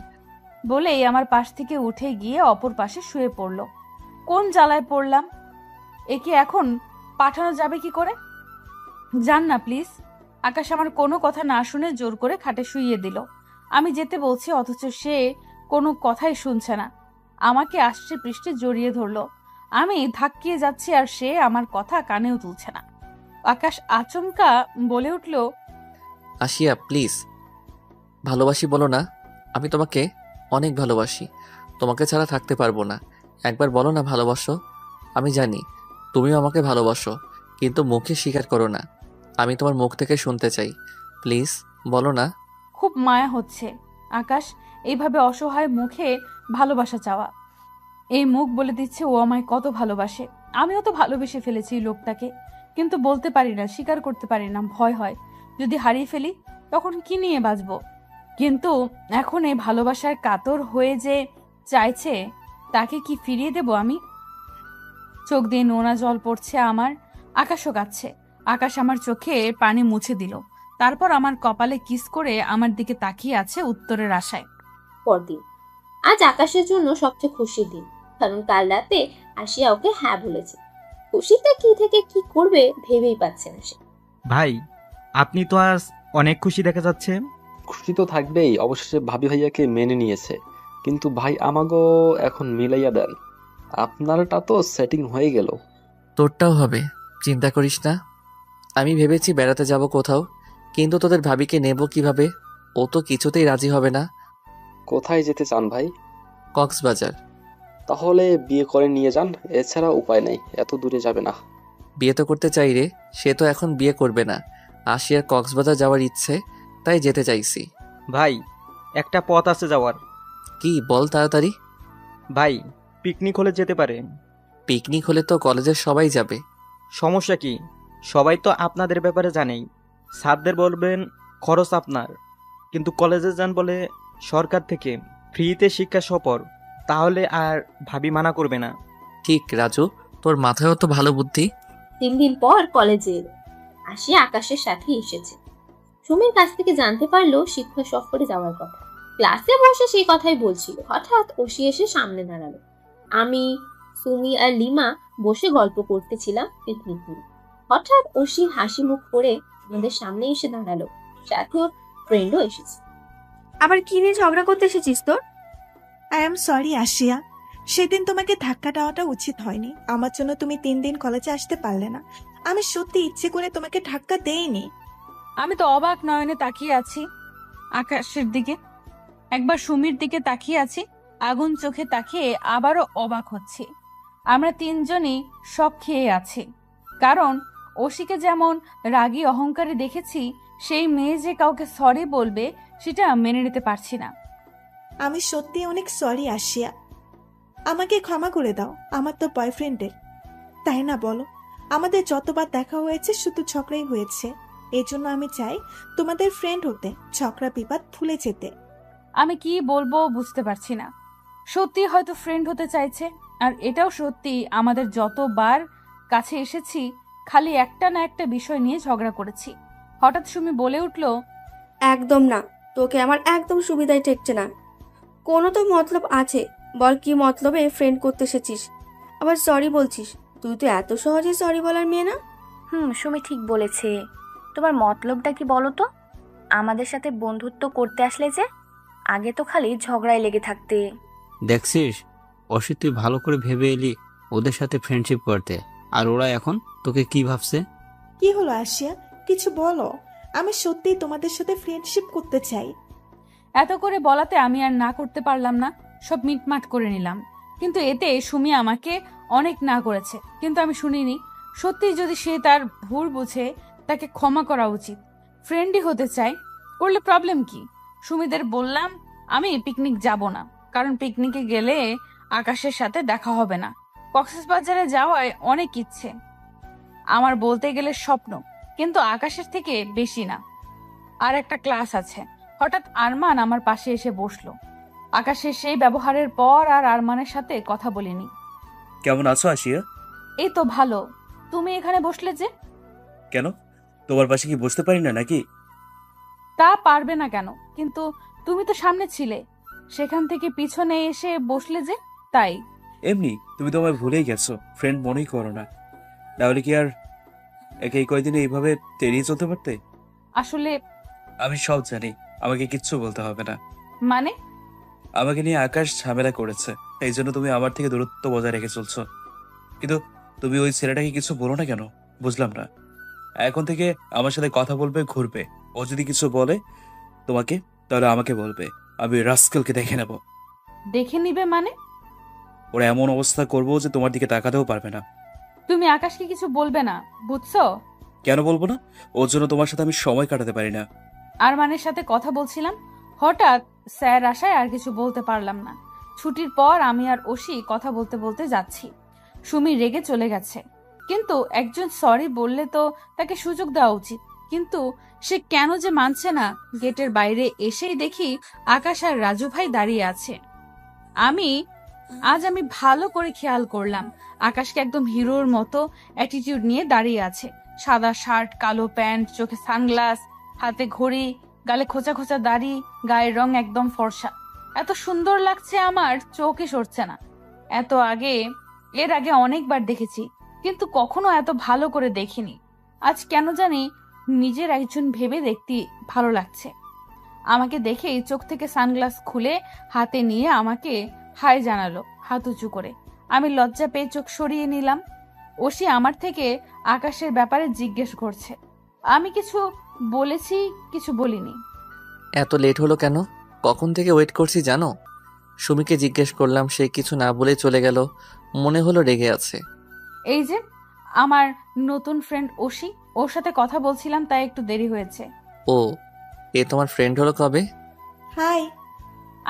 বলেই আমার পাশ থেকে উঠে গিয়ে অপর পাশে শুয়ে পড়ল। কোন জ্বালায় পড়লাম! একে এখন পাঠানো যাবে কি করে? যান না প্লিজ। আকাশ আমার কোনো কথা না শুনে জোর করে খাটে শুইয়ে দিল। আমি যেতে বলছি, অথচ সে কোনো কথাই শুনছে না। আমাকে আষ্টে পৃষ্ঠে জড়িয়ে ধরলো। আমি ধাক্কিয়ে যাচ্ছি আর সে আমার কথা কানেও তুলছে না। আকাশ আচমকা বলে উঠল, আশিয়া প্লিজ, ভালোবাসি বলো না। আমি তোমাকে অনেক ভালোবাসি, তোমাকে ছাড়া থাকতে পারবো না। একবার বলো না ভালোবাসো। আমি জানি তুমিও আমাকে ভালোবাসো, কিন্তু মুখে স্বীকার করো না। আমি তোমার মুখ থেকে শুনতে চাই, প্লিজ বলো না। খুব মায়া হচ্ছে আকাশ এইভাবে অসহায় মুখে ভালোবাসা চাওয়া। এই মুখ বলে দিচ্ছে ও আমায় কত ভালোবাসে। আমিও তো ভালোবেসে ফেলেছি এই লোকটাকে, কিন্তু বলতে পারি না, স্বীকার করতে পারি না। ভয় হয় যদি হারিয়ে ফেলি তখন কি নিয়ে বাঁচবো। কিন্তু এখন এই ভালোবাসার কাতর হয়ে যে চাইছে, তাকে কি ফিরিয়ে দেব আমি? চোখ দিয়ে নোনা জল পড়ছে আমার। আকাশও কাঁদছে। আকাশ আমার চোখে পানি মুছে দিল, তারপর আমার কপালে কিস করে আমার দিকে তাকিয়ে আছে উত্তরের আশায়। পরদিন। আজ আকাশের জন্য সবচেয়ে খুশির দিন, কারণ কাল রাতে আশিয়া ওকে হ্যাঁ বলেছে। খুশিতে কি থেকে কি করবে ভেবেই পাচ্ছে না সে। ভাই, আপনি তো আজ অনেক খুশি দেখা যাচ্ছে। খুশি তো থাকবেই, অবশেষে ভাবি ভাইয়াকে মেনে নিয়েছে। কিন্তু ভাই আমাগো এখন মিলাইয়া দেন, আপনারটা তো সেটিং হয়ে গেল। তোরটাও হবে, চিন্তা করিস না। আমি ভেবেছি বেড়াতে যাব কোথাও, কিন্তু তোদের ভাবিকে নেব কিভাবে? ও তো কিছুতেই রাজি হবে না। কোথায় যেতে চান ভাই? কক্সবাজার। তাহলে বিয়ে করে নিয়ে যান, এছাড়া উপায় নেই, এত দূরে যাবে না। বিয়ে তো করতে চাই রে, সে তো এখন বিয়ে করবে না। আশিয়ার কক্সবাজার যাওয়ার ইচ্ছে, তাই যেতে চাইছি। ভাই, একটা পথ আছে যাওয়ার। কি বল তাড়াতাড়ি। ভাই, পিকনিক হলে যেতে পারে। পিকনিক হলে তো কলেজের সবাই যাবে। সমস্যা কি? সবাই তো আপনাদের ব্যাপারে জানেই। স্যারদের বলবেন খরচ আপনার, কিন্তু কলেজে যান বলে সরকার থেকে ফ্রিতে শিক্ষা সফর, তাহলে আর ভাবি মানা করবে না। ঠিক রাজু, তোর মাথায়ও তো ভালো বুদ্ধি। 3 দিন পর কলেজে এলো। আশিয়া আকাশের সাথে এসেছে। সুমির কাছ থেকে জানতে পারলো শিক্ষা সফরে যাওয়ার কথা। ক্লাসে বসে সেই কথাই বলছিল, হঠাৎ ওসি এসে সামনে দাঁড়ালো। আমি, সুমি আর লিমা বসে গল্প করতেছিলাম পিকনিক নিয়ে। হঠাৎ ওসি হাসি মুখ করে আমাদের সামনে এসে দাঁড়ালো, সাথে ওর ফ্রেন্ডও এসেছে। আবার কি নিয়ে ঝগড়া করতে এসেছিস তোর? আই এম সরি আশিয়া, সেদিন তোমাকে ধাক্কা দেওয়াটা উচিত হয়নি। আমার জন্য তুমি 3 দিন কলেজে আসতে পারলে না। আমি সত্যি ইচ্ছে করে তোমাকে ধাক্কা দেইনি। আমি তো অবাক নয়নে তাকিয়ে আছি আকাশের দিকে, একবার সুমির দিকে তাকিয়ে আছি, আগুন চোখে তাকিয়ে আবারও অবাক হচ্ছি। আমরা 3 জনই শক খেয়ে আছি, কারণ ওশিকে যেমন রাগী অহংকারী দেখেছি, সেই মেয়ে যে কাউকে সরি বলবে সেটা মেনে নিতে পারছি না। আমি সত্যি অনেক সরি আশিয়া, আমাকে ক্ষমা করে দাও। আমার তো বয়ফ্রেন্ডের, তাই না বলো? আমাদের যতবার দেখা হয়েছে শুধু ঝগড়াই হয়েছে। এই জন্য আমি চাই তোমাদের ফ্রেন্ড হতে, ঝগড়া বিবাদ ভুলে যেতে। আমি কি বলবো বুঝতে পারছি না। সত্যি হয়তো ফ্রেন্ড হতে চাইছে, আর এটাও সত্যি আমাদের যতবার কাছে এসেছি খালি একটা না একটা বিষয় নিয়ে ঝগড়া করেছি। হঠাৎ সুমি বলে উঠল, একদম না, তোকে আমার একদম সুবিধায় ঠেকছে না। কোনো তো মতলব আছে, বল কি মতলবে ফ্রেন্ড করতে এসেছিস, আবার সরি বলছিস? তুই তো এত সহজে সরি বলার মেয়ে না। সুমি ঠিক বলেছে। তোমার মতলবটা কি বলো তো? আমাদের সাথে বন্ধুত্ব করতে আসলে যে, আগে তো খালি ঝগড়ায় লেগে থাকতে। দেখছিস অসি, তুই ভালো করে ভেবে এলি ওদের সাথে ফ্রেন্ডশিপ করতে, আর ওরা এখন তোকে কি ভাবছে? কি হলো আশিয়া, কিছু বলো। আমি সত্যিই তোমাদের সাথে ফ্রেন্ডশিপ করতে চাই। এত করে বলাতে আমি আর না করতে পারলাম না, সব মিটমাট করে নিলাম। কিন্তু এতে সুমি আমাকে অনেক না করেছে, কিন্তু আমি শুনিনি। সত্যি যদি সে তার ভুল বুঝে, তাকে ক্ষমা করা উচিত। ফ্রেন্ডই হতে চাই, করলে প্রবলেম কি? সুমিদের বললাম আমি পিকনিক যাব না, কারণ পিকনিকে গেলে আকাশের সাথে দেখা হবে না। কক্সবাজারে যাওয়ায় অনেক ইচ্ছে আমার, বলতে গেলে স্বপ্ন, কিন্তু আকাশের থেকে বেশি না। আর একটা ক্লাস আছে। হঠাৎ আরমান আমার পাশে এসে বসলো। আকাশের সেই ব্যবহারের পর আর আরমানের সাথে কথা বলিনি। কেমন আছো আশিয়া? এই তো ভালো। তুমি এখানে বসলে যে? কেন, তোমার পাশে কি বসতে পারি না নাকি? তা পারবে না কেন, কিন্তু তুমি তো সামনে ছিলে, সেখান থেকে পিছনে এসে বসলে যে, তাই। এমনি, তুমি তো আমায় ভুলেই গেছো, ফ্রেন্ড মনেই করো না। তাহলে কি আর এই কয়দিনে এইভাবে তেড়িয়ে চলতে পারতে? আসলে আমি সব জানি, আমাকে কিচ্ছু বলতে হবে না। মানে? আমাকে নিয়ে আকাশ ঝামেলা করেছে, এই জন্য তুমি আমার থেকে দূরত্ব বজায় রেখে চলছো। কিন্তু তুমি ওই ছেলেটাকে কিছু বলো না কেন, বুঝলাম না। এখন থেকে আমার সাথে কথা বলবে, ঘুরবে। ও যদি কিছু বলে তোমাকে, তাহলে আমাকে বলবে, আমি রাস্কেলকে দেখে নেব। দেখে নিবে মানে? ওরা এমন অবস্থা করবো যে তোমার দিকে তাকাতেও পারবে না। তুমি আকাশকে কিছু বলবে না, বুঝছো? কেন বলবো না? ওর জন্য তোমার সাথে আমি সময় কাটাতে পারি না। আরমানের সাথে কথা বলছিলাম, হঠাৎ স্যার আসায় আর কিছু বলতে পারলাম না। ছুটির পর আমি আর ওশি কথা বলতে বলতে যাচ্ছি। সুমি রেগে চলে গেছে, কিন্তু একজন সরি বললে তো তাকে সুযোগ দেওয়া উচিত। কিন্তু সে কেন যে মানছে না। গেটের বাইরে এসেই দেখি আকাশ আর রাজু ভাই দাঁড়িয়ে আছে। আজ আমি ভালো করে খেয়াল করলাম, আকাশকে একদম হিরোর মতো অ্যাটিটিউড নিয়ে দাঁড়িয়ে আছে। সাদা শার্ট, কালো প্যান্ট, চোখে সানগ্লাস, হাতে ঘড়ি, গালে খোঁচা খোঁচা দাড়ি, গায়ের রং একদম ফর্সা। এত সুন্দর লাগছে আমার চোখে সরছে না। এর আগে অনেকবার দেখেছি, কিন্তু কখনো এত ভালো করে দেখিনি। আজ কেন জানি নিজের একজন ভেবে দেখতে ভালো লাগছে। আমাকে দেখেই চোখ থেকে সানগ্লাস খুলে হাতে নিয়ে আমাকে হাই জানালো হাত উঁচু করে। আমি লজ্জা পেয়ে চোখ সরিয়ে নিলাম। ওশি আমার থেকে আকাশের ব্যাপারে জিজ্ঞেস করছে। আমি কিছু বলেছি, কিছু বলিনি। এত লেট হলো কেন? কখন থেকে ওয়েট করছি জানো? সুমিকে জিজ্ঞেস করলাম, সে কিছু না বলে চলে গেল। মনে হলো রেগে আছে। এই যে আমার নতুন ফ্রেন্ড ওশি, ওর সাথে কথা বলছিলাম, তাই একটু দেরি হয়েছে। ও, এ তোমার ফ্রেন্ড হলো কবে? হাই।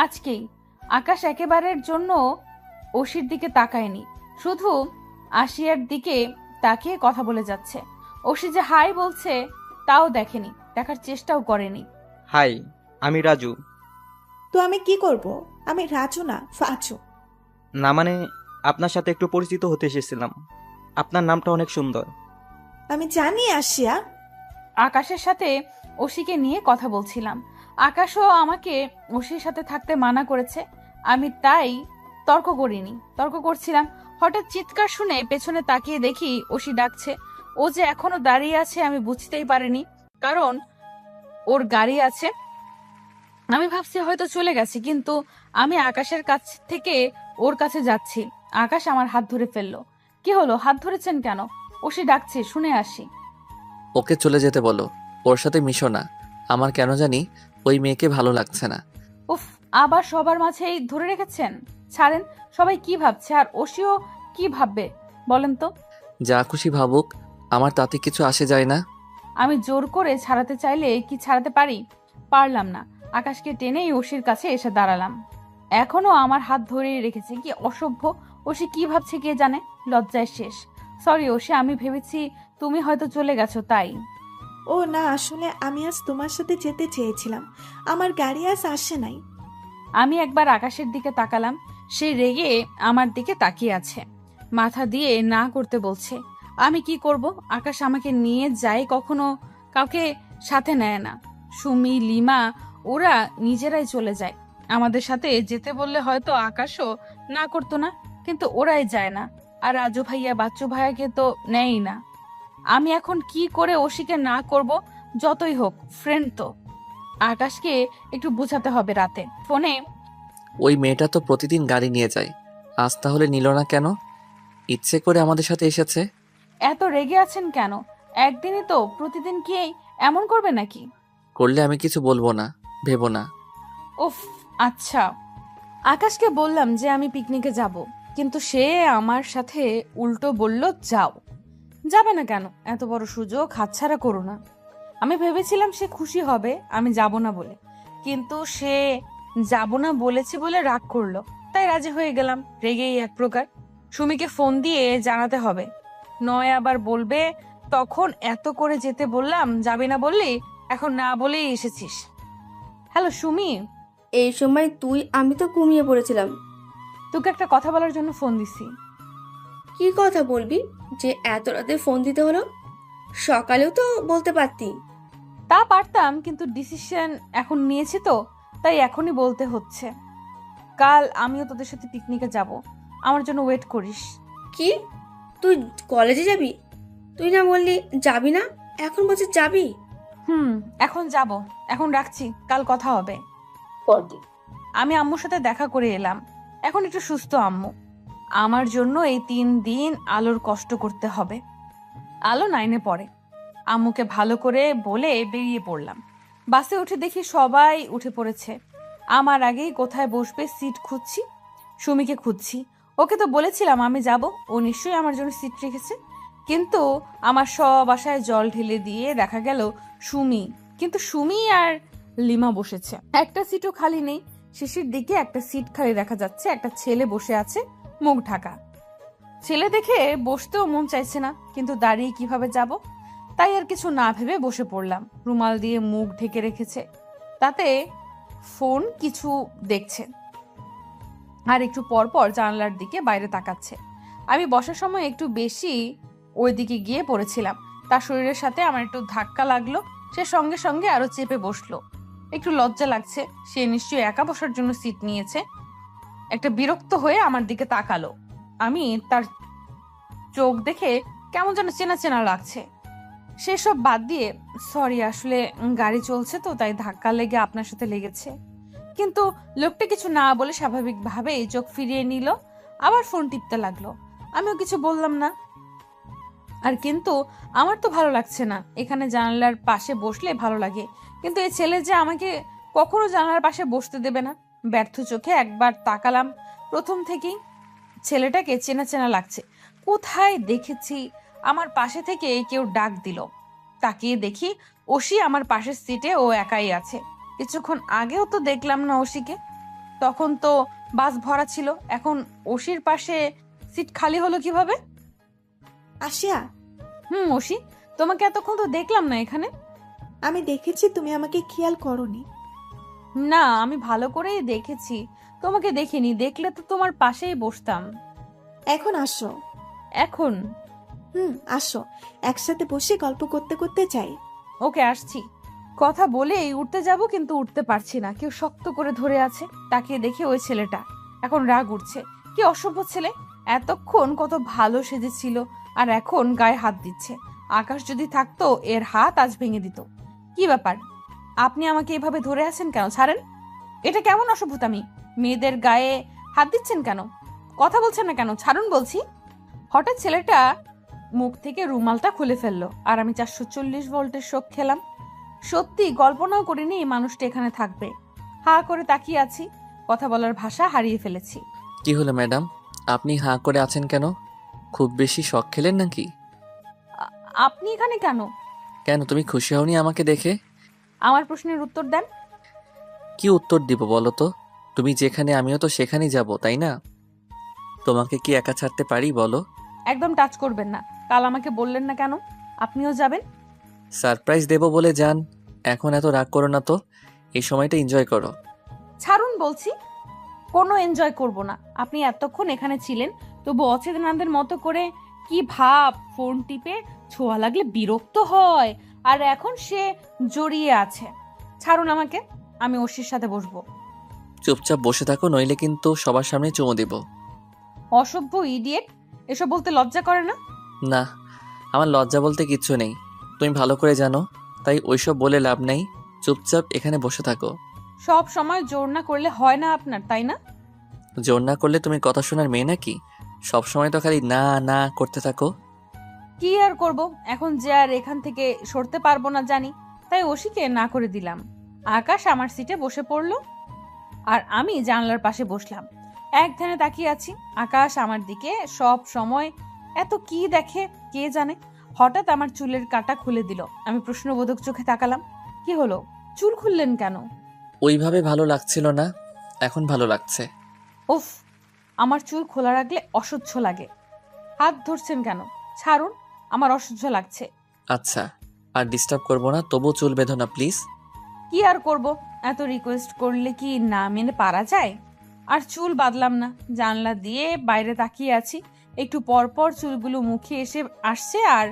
আজকেই। আকাশ একেবারের জন্য ওশির দিকে তাকায়নি, শুধু আশিয়ার দিকে তাকিয়ে কথা বলে যাচ্ছে। ওশি যে হাই বলছে তাও দেখেনি, দেখার চেষ্টাও করেনি। হাই, আমি রাজু। তো আমি কি করব? আমি রাজু না, ফাজু। না মানে, আপনার সাথে একটু পরিচিত হতে এসেছিলাম। আপনার নামটা অনেক সুন্দর। আমি জানি আশিয়া। আকাশের সাথে ওশিকে নিয়ে কথা বলছিলাম। আকাশও আমাকে ওশির সাথে থাকতে মানা করেছে, আমি তাই তর্ক করছিলাম। হঠাৎ চিৎকার শুনে পেছনে তাকিয়ে দেখি ওশি ডাকছে। ও যে এখনো দাঁড়িয়ে আছে আমি বুঝতেই পারিনি, কারণ ওর গাড়ি আছে। আমি ভাবছি হয়তো চলে গেছে, কিন্তু আমি আকাশের কাছ থেকে ওর কাছে যাচ্ছি। আকাশ আমার হাত ধরে ফেললো। কি হলো, হাত ধরেছেন কেন? ওশি ডাকছে, শুনে আসি। ওকে চলে যেতে বলো, ওর সাথে মিশো না। আমার কেন জানি ওই মেয়েকে ভালো লাগছে না। উফ, আবার সবার মাঝেই ধরে রেখেছেন। ছাড়েন, সবাই কি ভাবছে আর ওশিও কি ভাববে বলেন তো? যা খুশি ভাবুক, আমার তাতে কিছু আসে যায় না। আমি জোর করে ছাড়াতে চাইলে কি ছাড়াতে পারি? পারলাম না। আকাশকে টেনেই ওশির কাছে এসে দাঁড়ালাম। এখনো আমার হাত ধরেই রেখেছে, কি অসভ্য। ওশি কি ভাবছে কে জানে। লজ্জায় শেষ। সরি ওশি, আমি ভেবেছি তুমি হয়তো চলে গেছো তাই। ও না, আসলে আমি আজ তোমার সাথে যেতে চেয়েছিলাম, আমার গাড়ি আজ আসে নাই। আমি একবার আকাশের দিকে তাকালাম, সে রেগে আমার দিকে তাকিয়ে আছে, মাথা দিয়ে না করতে বলছে। আমি কি করব? আকাশ আমাকে নিয়ে যায়, কখনো কাউকে সাথে নেয় না। সুমি, লিমা ওরা নিজেরাই চলে যায়। আমাদের সাথে যেতে বললে হয়তো আকাশও না করতো না, কিন্তু ওরাই যায় না। আর রাজু ভাইয়া, বাচ্চু ভাইয়াকে তো নেয়ই না। আমি এখন কি করে ওশিকে না করব? যতই হোক ফ্রেন্ড তো। আকাশকে একটু বোঝাতে হবে রাতে ফোনে। ওই মেয়েটা তো প্রতিদিন গাড়ি নিয়ে যায়, আজ তাহলে নিল না কেন? ইচ্ছে করে আমাদের সাথে এসেছে। এত রেগে আছেন কেন? একদিনই তো, প্রতিদিন কি এমন করবে নাকি? করলে আমি কিছু বলবো না, ভেবো না। উফ, আচ্ছা। আকাশকে বললাম যে আমি পিকনিকে যাব, কিন্তু সে আমার সাথে উল্টো বলল যাও। যাবে না কেন? এত বড় সুযোগ হাতছাড়া করো না। আমি ভেবেছিলাম সে খুশি হবে আমি যাব না বলে, কিন্তু সে যাব না বলেছি বলে রাগ করলো, তাই রাজি হয়ে গেলাম। রেগেই এক প্রকার। সুমিকে ফোন দিয়ে জানাতে হবে, নয় আবার বলবে তখন এত করে যেতে বললাম, যাবি না বললি, এখন না বলেই এসেছিস। হ্যালো সুমি। এই সময় আমি তো ঘুমিয়ে পড়েছিলাম। তোকে একটা কথা বলার জন্য ফোন দিছি। কি কি কথা বলবি যে এত রাতে ফোন দিতে হলো? সকালেও তো বলতে পারতি। তা পারতাম, কিন্তু ডিসিশন এখন নিয়েছি তো, তাই এখনই বলতে হচ্ছে। কাল আমিও তোদের সাথে পিকনিকে যাব, আমার জন্য ওয়েট করিস। কি, তুই কলেজে যাবি? তুই না বললি যাবি না, এখন বলছিস যাবি? এখন যাব, এখন রাখছি, কাল কথা হবে। পরদিন আমি আম্মুর সাথে দেখা করে এলাম। এখন একটু সুস্থ আম্মু। আমার জন্য এই 3 দিন আলোর কষ্ট করতে হবে। আলো 9-এ পড়ে। আম্মুকে ভালো করে বলে বেরিয়ে পড়লাম। বাসে উঠে দেখি সবাই উঠে পড়েছে। আমার আগেই কোথায় বসবে সিট খুঁজছি। সুমিকে খুঁজছি। ওকে তো বলেছিলাম আমি যাব, ও নিশ্চয়ই আমার জন্য সিট রেখেছে। কিন্তু আমার সব আশায় জল ঢেলে দিয়ে দেখা গেল সুমি, কিন্তু সুমি আর লিমা বসেছে। একটা সিটও খালি নেই। শেষের দিকে একটা সিট খালি দেখা যাচ্ছে, একটা ছেলে বসে আছে মুখ ঢাকা। ছেলে দেখে বসতেও মন চাইছে না, কিন্তু দাঁড়িয়ে কিভাবে যাব, তাই আর কিছু না ভেবে বসে পড়লাম। রুমাল দিয়ে মুখ ঢেকে রেখেছে, তাতে ফোন কিছু দেখছে আর একটু পর পর জানালার দিকে বাইরে তাকাচ্ছে। আমি বসার সময় একটু বেশি ওই দিকে গিয়ে পড়েছিলাম। তার শরীরের সাথে আমার একটু ধাক্কা লাগলো। সে সঙ্গে সঙ্গে আরো চেপে বসলো। একটু লজ্জা লাগছে, সে নিশ্চয়ই একা বসার জন্য সিট নিয়েছে। একটা বিরক্ত হয়ে আমার দিকে তাকালো। আমি তার চোখ দেখে কেমন যেন চেনা চেনা লাগছে। সেসব বাদ দিয়ে, সরি, আসলে গাড়ি চলছে তো, তাই ধাক্কা লেগে আপনার সাথে লেগেছে। কিন্তু লোকটা কিছু না বলে স্বাভাবিকভাবে চোখ ফিরিয়ে নিল, আবার ফোন টিপতে লাগলো। আমিও কিছু বললাম না। আর কিন্তু আমার তো ভালো লাগছে না। এখানে জানালার পাশে বসলে ভালো লাগে, কিন্তু এই ছেলে যে আমাকে কখনো জানালার পাশে বসতে দেবে না। ব্যর্থ চোখে একবার তাকালাম। প্রথম থেকেই ছেলেটাকে চেনা চেনা লাগছে, কোথায় দেখেছি। আমার পাশে থেকে কেউ ডাক দিল। তাকিয়ে দেখি ওশি আমার পাশের সিটে, ও একাই আছে। কিছুক্ষণ আগেও তো দেখলাম না ওশিকে, তখন তো বাস ভরা ছিল। এখন ওশির পাশে সিট খালি হলো কিভাবে? আশিয়া, ওশি, তোমাকে এতক্ষণ তো দেখলাম না এখানে। আমি দেখেছি তুমি আমাকে খেয়াল করোনি। না, আমি ভালো করেই দেখেছি, তোমাকে দেখিনি। দেখলে তো তোমার পাশেই বসতাম। এখন আসো। এখন? আসো, একসাথে বসে গল্প করতে করতে যাই। ওকে, আসছি। কথা বলেই উঠতে যাব, কিন্তু উঠতে পারছি না। কেউ শক্ত করে ধরে আছে। তাকিয়ে দেখি ওই ছেলেটা। এখন রাগ উঠছে। কি অসভ্য ছেলে! এতক্ষণ কত ভালো সেজেছিল, আর এখন গায়ে হাত দিচ্ছে। আকাশ যদি থাকতো, এর হাত আজ ভেঙে দিত। কি ব্যাপার, আপনি আমাকে এভাবে ধরে আছেন কেন? ছাড়েন, এটা কেমন অসভ্যতামি? মেয়েদের গায়ে হাত দিচ্ছেন কেন? কথা বলছেন না কেন? ছাড়ুন বলছি। হঠাৎ ছেলেটা মুখ থেকে রুমালটা খুলে ফেললো, আর আমি 440 ভোল্টের শোক খেলাম। সত্যি কল্পনাও করিনি এই মানুষটা এখানে থাকবে। হা করে তাকিয়ে আছি, কথা বলার ভাষা হারিয়ে ফেলেছি। কি হলো ম্যাডাম, আপনি হাঁ করে আছেন কেন? খুব বেশি শখ খেলেন নাকি? আপনি এখানে কেন? কেন, তুমি খুশি হওনি আমাকে দেখে? আমার প্রশ্নের উত্তর দেন। কি উত্তর দিব বলো তো? তুমি যেখানে আমিও তো সেখানেই যাব, তাই না? তোমাকে কি একা ছাড়তে পারি বলো? একদম টাচ করবেন না। কাল আমাকে বললেন না কেন আপনিও যাবেন? সারপ্রাইজ দেব বলে যান। এখন এত রাগ করো না তো, এই সময়টা এনজয় করো। ছাড়ুন বলছি। কোনো এনজয় করব না। আপনি এতক্ষণ এখানে ছিলেন, তবু অচেতনাদের মতো করে কি ভাব, ফোন টিপে ছোঁয়া লাগলে বিরক্ত হয়, আর এখন সে জড়িয়ে আছে। ছাড়ুন আমাকে, আমি ওশির সাথে বসবো। চুপচাপ বসে থাকো, নইলে কিন্তু সবার সামনে চুমু দিব। অসভ্য ইডিয়েট, এসব বলতে লজ্জা করে না? না, আমার লজ্জা বলতে কিচ্ছু নেই, তুমি ভালো করে জানো। তাই ওইসব বলে লাভ নেই, চুপচাপ এখানে বসে থাকো। সব সময় জোর না করলে হয় না আপনার, তাই না? জোর না করলে তুমি কথা শোনার মেয়ে নাকি? সব সময় তো খালি না না করতে থাকো। কি আর করব, এখন যে আর এখান থেকে সরতে পারবো না জানি, তাই ওশিকে না করে দিলাম। আকাশ আমার সিটে বসে পড়লো, আর আমি জানলার পাশে বসলাম। এক ধ্যানে তাকিয়ে আছি। আকাশ আমার দিকে সব সময় এত কি দেখে কে জানে। হঠাৎ আমার চুলের কাঁটা খুলে দিল। আমি প্রশ্নবোধক চোখে তাকালাম। কি হলো, চুল খুললেন কেন? ওইভাবে ভালো লাগছিল না, এখন ভালো লাগছে। উফ, আমার চুল খোলা রাখলে অসহ্য লাগে। হাত ধরছেন কেন? ছাড়ুন, আমার অসহ্য লাগছে। আচ্ছা, আর ডিস্টার্ব করবো না, তবু চুল বেঁধো না প্লিজ। কি আর করব, এত রিকোয়েস্ট করলে কি না মেনে পারা যায়? আর চুল বাঁধলাম না। জানলা দিয়ে বাইরে তাকিয়ে আছি, একটু পর পর চুলগুলো মুখে এসে আসছে আর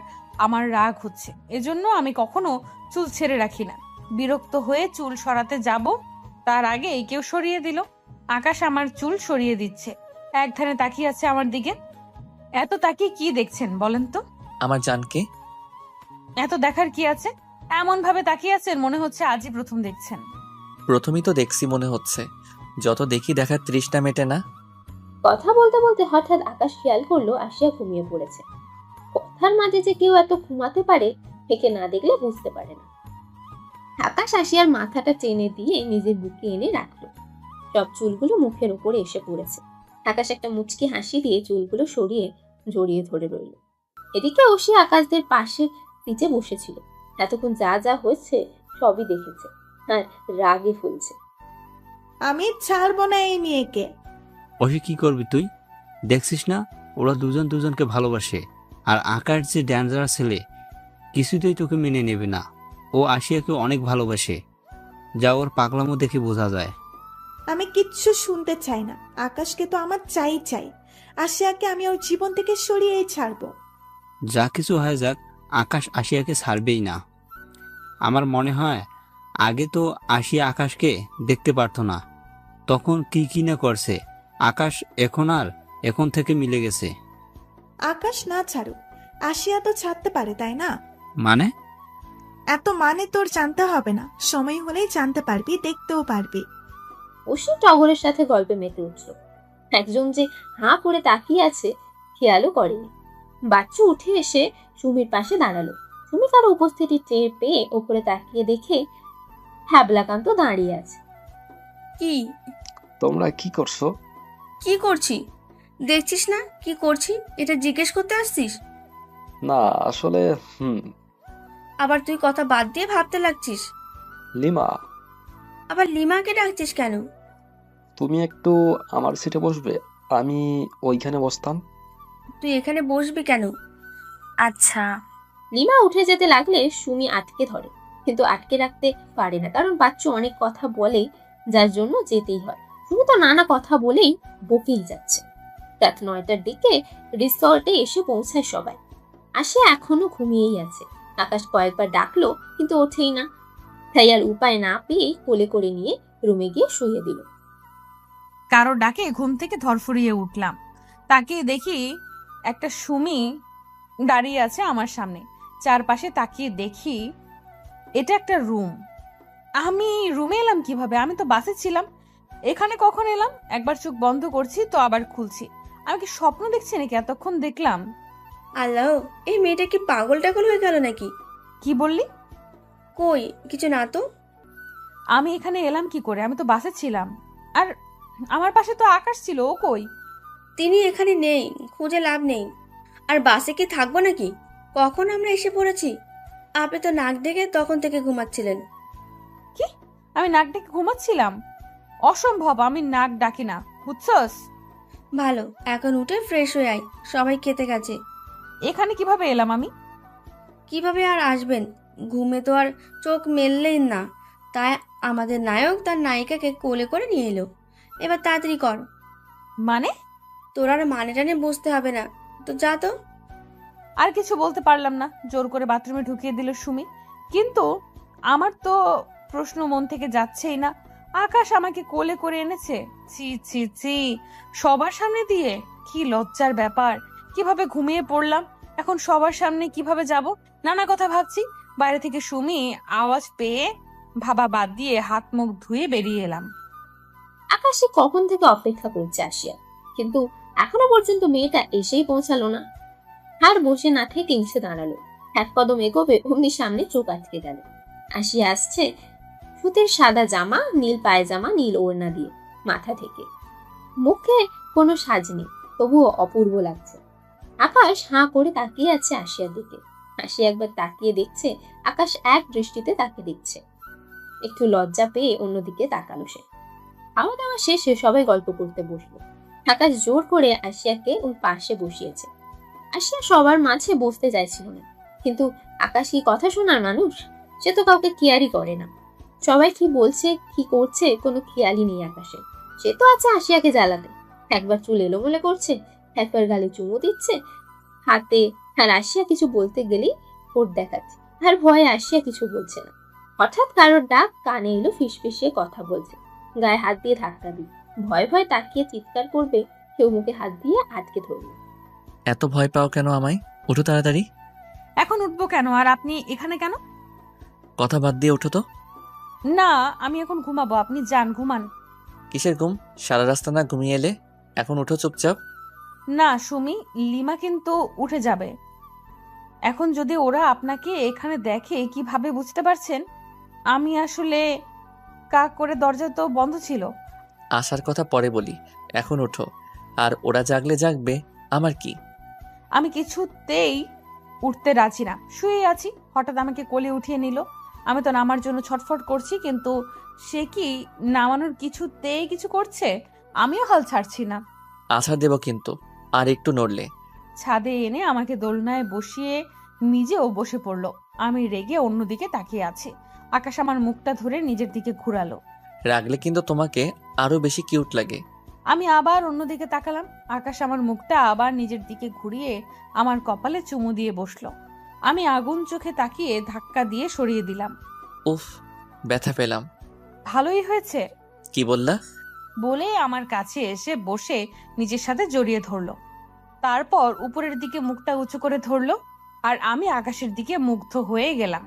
আমার রাগ হচ্ছে। এজন্য আমি কখনো চুল ছেড়ে রাখি না। বিরক্ত হয়ে চুল সরাতে যাব, তার আগে কেউ সরিয়ে দিল। আকাশ আমার চুল সরিয়ে দিচ্ছে, এক ধ্যানে তাকিয়ে আছে আমার দিকে। এত তাকিয়ে কি দেখছেন বলেন তো? আমার জানকে। এত দেখার কি আছে? এমন ভাবে তাকিয়ে আছেন মনে হচ্ছে আজই প্রথম দেখছেন। প্রথমেই তো দেখছি মনে হচ্ছে, যত দেখি দেখার তৃষ্ণা মেটে না। কথা বলতে বলতে হঠাৎ আকাশ খেয়াল করলো আশিয়া ঘুমিয়ে পড়েছে। কথার মাঝে যে কেউ এত ঘুমাতে পারে একে না দেখলে বুঝতে পারে না। আকাশ আশিয়ার মাথাটা টেনে দিয়ে নিজের বুকে এনে রাখলো। সব চুলগুলো মুখের উপরে এসে পড়েছে। আকাশ একটা মুচকি হাসি দিয়ে চুলগুলো সরিয়ে জড়িয়ে ধরে রইল। এদিকে অসি আকাশদের পাশে নিচে বসেছিল। এতক্ষণ যা যা হয়েছে সবই দেখেছে আর রাগে ফুলছে। আমি ছাড়বো না এই মেয়েকে। ওসে কি করবি তুই? দেখছিস না ওরা দুজন দুজনকে ভালোবাসে, আর আকাশ যে ডেঞ্জারাস ছেলে, কিছুতেই তোকে মেনে নেবে না। ও আশিয়াকে অনেক ভালোবাসে, যা ওর পাগলামো দেখে বোঝা যায়। আমি কিচ্ছু শুনতে চাই না। আকাশকে তো আমার চাই। আশিয়াকে আমি ওর জীবন থেকে সরিয়েই ছাড়বো। যা কিছু হয়ে যাক, আকাশ আশিয়াকে ছাড়বেই না। আমার মনে হয় আগে তো আশিয়া আকাশকে দেখতে পারতো না, তখন কি না করছে। আকাশ এখন থেকে মিলে গেছে। আকাশ না ছাড়ুক, আশিয়া তো ছাড়তে পারে, তাই না? মানে? এত মানে তোর জানতে হবে না, সময় হলেই জানতে পারবি, দেখতেও পারবি। অসি টগরের সাথে গল্পে মেতে উঠল। একজন যে হাঁ করে তাকিয়ে আছে খেয়ালও করেনি। বাচ্চু উঠে এসে সুমির পাশে দাঁড়ালো। সুমি কারো উপস্থিতি টের পেয়ে ওপরে তাকিয়ে দেখে হ্যাবলাকান্ত দাঁড়িয়ে আছে। কি তোমরা কি করছো? কি করছি? দেখছিস না কি করছি? এটা জিজ্ঞেস করতে আসছিস? না আসলে আবার তুই কথা বাদ দিয়ে ভাবতে লাগছিস। লিমা, আবার লিমাকে ডাকছিস কেন? তুমি একটু আমার সিটে বসবে, আমি ওইখানে বসতাম। তুই এখানে বসবি কেন? আচ্ছা। লিমা উঠে যেতে লাগলে সুমি আটকে ধরে, কিন্তু আটকে রাখতে পারে না, কারণ বাচ্চু অনেক কথা বলেই, যার জন্য যেতেই হয়। সুমি তো নানা কথা বলেই বকেই যাচ্ছে। রাত 9টার দিকে রিসর্টে এসে পৌঁছায় সবাই। আশিয়া এখনো ঘুমিয়েই আছে। আকাশ কয়েকবার ডাকলো কিন্তু ওঠেই না, তাই আর উপায় না পেয়ে কোলে করে নিয়ে রুমে গিয়ে শুয়ে দিল। কারো ডাকে ঘুম থেকে ধরফরিয়ে উঠলাম। তাকে দেখি একটা সুমি দাঁড়িয়ে আছে আমার সামনে। চারপাশে তাকিয়ে দেখি এটা একটা রুম। আমি রুমে এলাম কিভাবে? আমি তো বাসে ছিলাম। এখানে কখন এলাম? একবার চোখ বন্ধ করছি তো আবার খুলছি। আমি কি স্বপ্ন দেখছি নাকি? এতক্ষণ দেখলাম। আল্লাহ, এই মেয়েটা কি পাগল টাগল হয়ে গেল নাকি? কি বললি? কই কিছু না তো। আমি এখানে এলাম কি করে? আমি তো বাসে ছিলাম, আর আমার পাশে তো আকাশ ছিল। ও কই? তিনি এখানে নেই, খুঁজে লাভ নেই। আর বাসে কি থাকবো নাকি? কখন আমরা এসে পড়েছি? আপনি তো নাক ডেকে তখন থেকে ঘুমাচ্ছিলেন। কি? আমি নাক ডেকে ঘুমাচ্ছিলাম? অসম্ভব, আমি নাক ডাকি না, বুঝছস? ভালো, এখন উঠে ফ্রেশ হয়ে আয়, সবাই খেতে গেছে। এখানে কিভাবে এলাম আমি? কিভাবে আর আসবেন? ঘুমে তো আর চোখ মেললেন না, তাই আমাদের নায়ক তার নায়িকাকে কোলে করে নিয়ে এলো। এবার তাড়াতাড়ি কর। মানে? তোর আর মানে টানে বুঝতে হবে না তো, যা তো। আর কিছু বলতে পারলাম না, জোর করে বাথরুমে ঢুকিয়ে দিল সুমি। কিন্তু আমার তো প্রশ্ন মন থেকে যাচ্ছেই না। আকাশ আমাকে কোলে করে এনেছে, ছি ছি ছি, সবার সামনে দিয়ে। কি লজ্জার ব্যাপার! কিভাবে ঘুমিয়ে পড়লাম, এখন সবার সামনে কিভাবে যাব? নানা কথা ভাবছি। বাইরে থেকে সুমি আওয়াজ পেয়ে ভাবা বাদ দিয়ে হাত মুখ ধুয়ে বেরিয়ে এলাম। আকাশে কখন থেকে অপেক্ষা করছে আসিয়া, কিন্তু এখনো পর্যন্ত মেয়েটা এসেই পৌঁছালো না। আর বসে না থেকে উঠে দাঁড়ালো। এক কদম এগোবে অমনি সামনে চোখ আটকে গেল। আসিয়া আসছে সুতির সাদা জামা, নীল পায়জামা, নীল ওড়না দিয়ে, মাথা থেকে মুখে কোনো সাজ নেই, তবুও অপূর্ব লাগছে। আকাশ হাঁ করে তাকিয়ে আছে আসিয়ার দিকে। আসিয়া একবার তাকিয়ে দেখছে, আকাশ এক দৃষ্টিতে তাকে দেখছে। একটু লজ্জা পেয়ে অন্যদিকে তাকালো সে। খাওয়া দাওয়া শেষে সবাই গল্প করতে বসলো। আকাশ জোর করে আসিয়াকে ওর পাশে বসিয়েছে। আসিয়া সবার মাঝে বসতে চাইছিল না, কিন্তু আকাশ কি কথা শোনার মানুষ? সে তো কাউকে কেয়ারই করে না। সবাই কি বলছে কি করছে কোনো খেয়ালই নেই আকাশের। সে তো আছে আসিয়াকে জ্বালাতে। একবার চুল এলোমেলো করছে, একবার গালে চুমু দিচ্ছে হাতে, আর আসিয়া কিছু বলতে গেলেই ঠোঁট দেখাচ্ছে, আর ভয়ে আসিয়া কিছু বলছে না। হঠাৎ কারোর ডাক কানে এলো, ফিসফিসিয়ে কথা বলছে, গায়ে হাত দিয়ে ধাক্কা দিই। ভয়ে ভয়ে তাকিয়ে চিৎকার করবে, কেউ মুখে হাত দিয়ে আটকে ধরলো। এত ভয় পাও কেন আমায়? উঠো তাড়াতাড়ি। এখন উঠবো কেন? আর আপনি এখানে কেন? কথা বাদ দিয়ে উঠো তো। না, আমি এখন ঘুমাবো, আপনি যান ঘুমান। কিসের ঘুম? সারা রাস্তা না ঘুমিয়ে এলে? এখন উঠো চুপচাপ। না সুমি, লিমা কিন্তু উঠে যাবে। এখন যদি ওরা আপনাকে এখানে দেখে কিভাবে বুঝতে পারছেন? আমি আসলে কাক করে, দরজা তো বন্ধ ছিল। আসার কথা পরে বলি, এখন উঠো। আর ওরা জাগলে জাগবে, আমার কি? আমি কিছুতেই উঠতে রাজি না, শুয়ে আছি। হঠাৎ আমাকে কোলে উঠিয়ে নিল। আমি তো নামার জন্য ছটফট করছি, কিন্তু সে কি নামানোর কিছুতেই কিছু করছে? আমিও হাল ছাড়ছি না। আছাড় দেব কিন্তু আর একটু নড়লে। ছাদে এনে আমাকে দোলনায় বসিয়ে নিজেও বসে পড়লো। আমি রেগে অন্যদিকে তাকিয়ে আছি। আকাশ আমার মুখটা ধরে নিজের দিকে ঘুরালো। রাগলে কিন্তু তোমাকে আরো বেশি কিউট লাগে। আমি আবার অন্যদিকে তাকালাম। আকাশ আমার মুখটা আবার নিজের দিকে ঘুরিয়ে আমার কপালে চুমু দিয়ে বসলো। আমি আগুন চোখে তাকিয়ে ধাক্কা দিয়ে সরিয়ে দিলাম। উফ, ব্যথা পেলাম। ভালোই হয়েছে কি বললা? বলে আমার কাছে এসে বসে নিজের সাথে জড়িয়ে ধরলো। তারপর উপরের দিকে মুখটা উঁচু করে ধরলো, আর আমি আকাশের দিকে মুগ্ধ হয়ে গেলাম।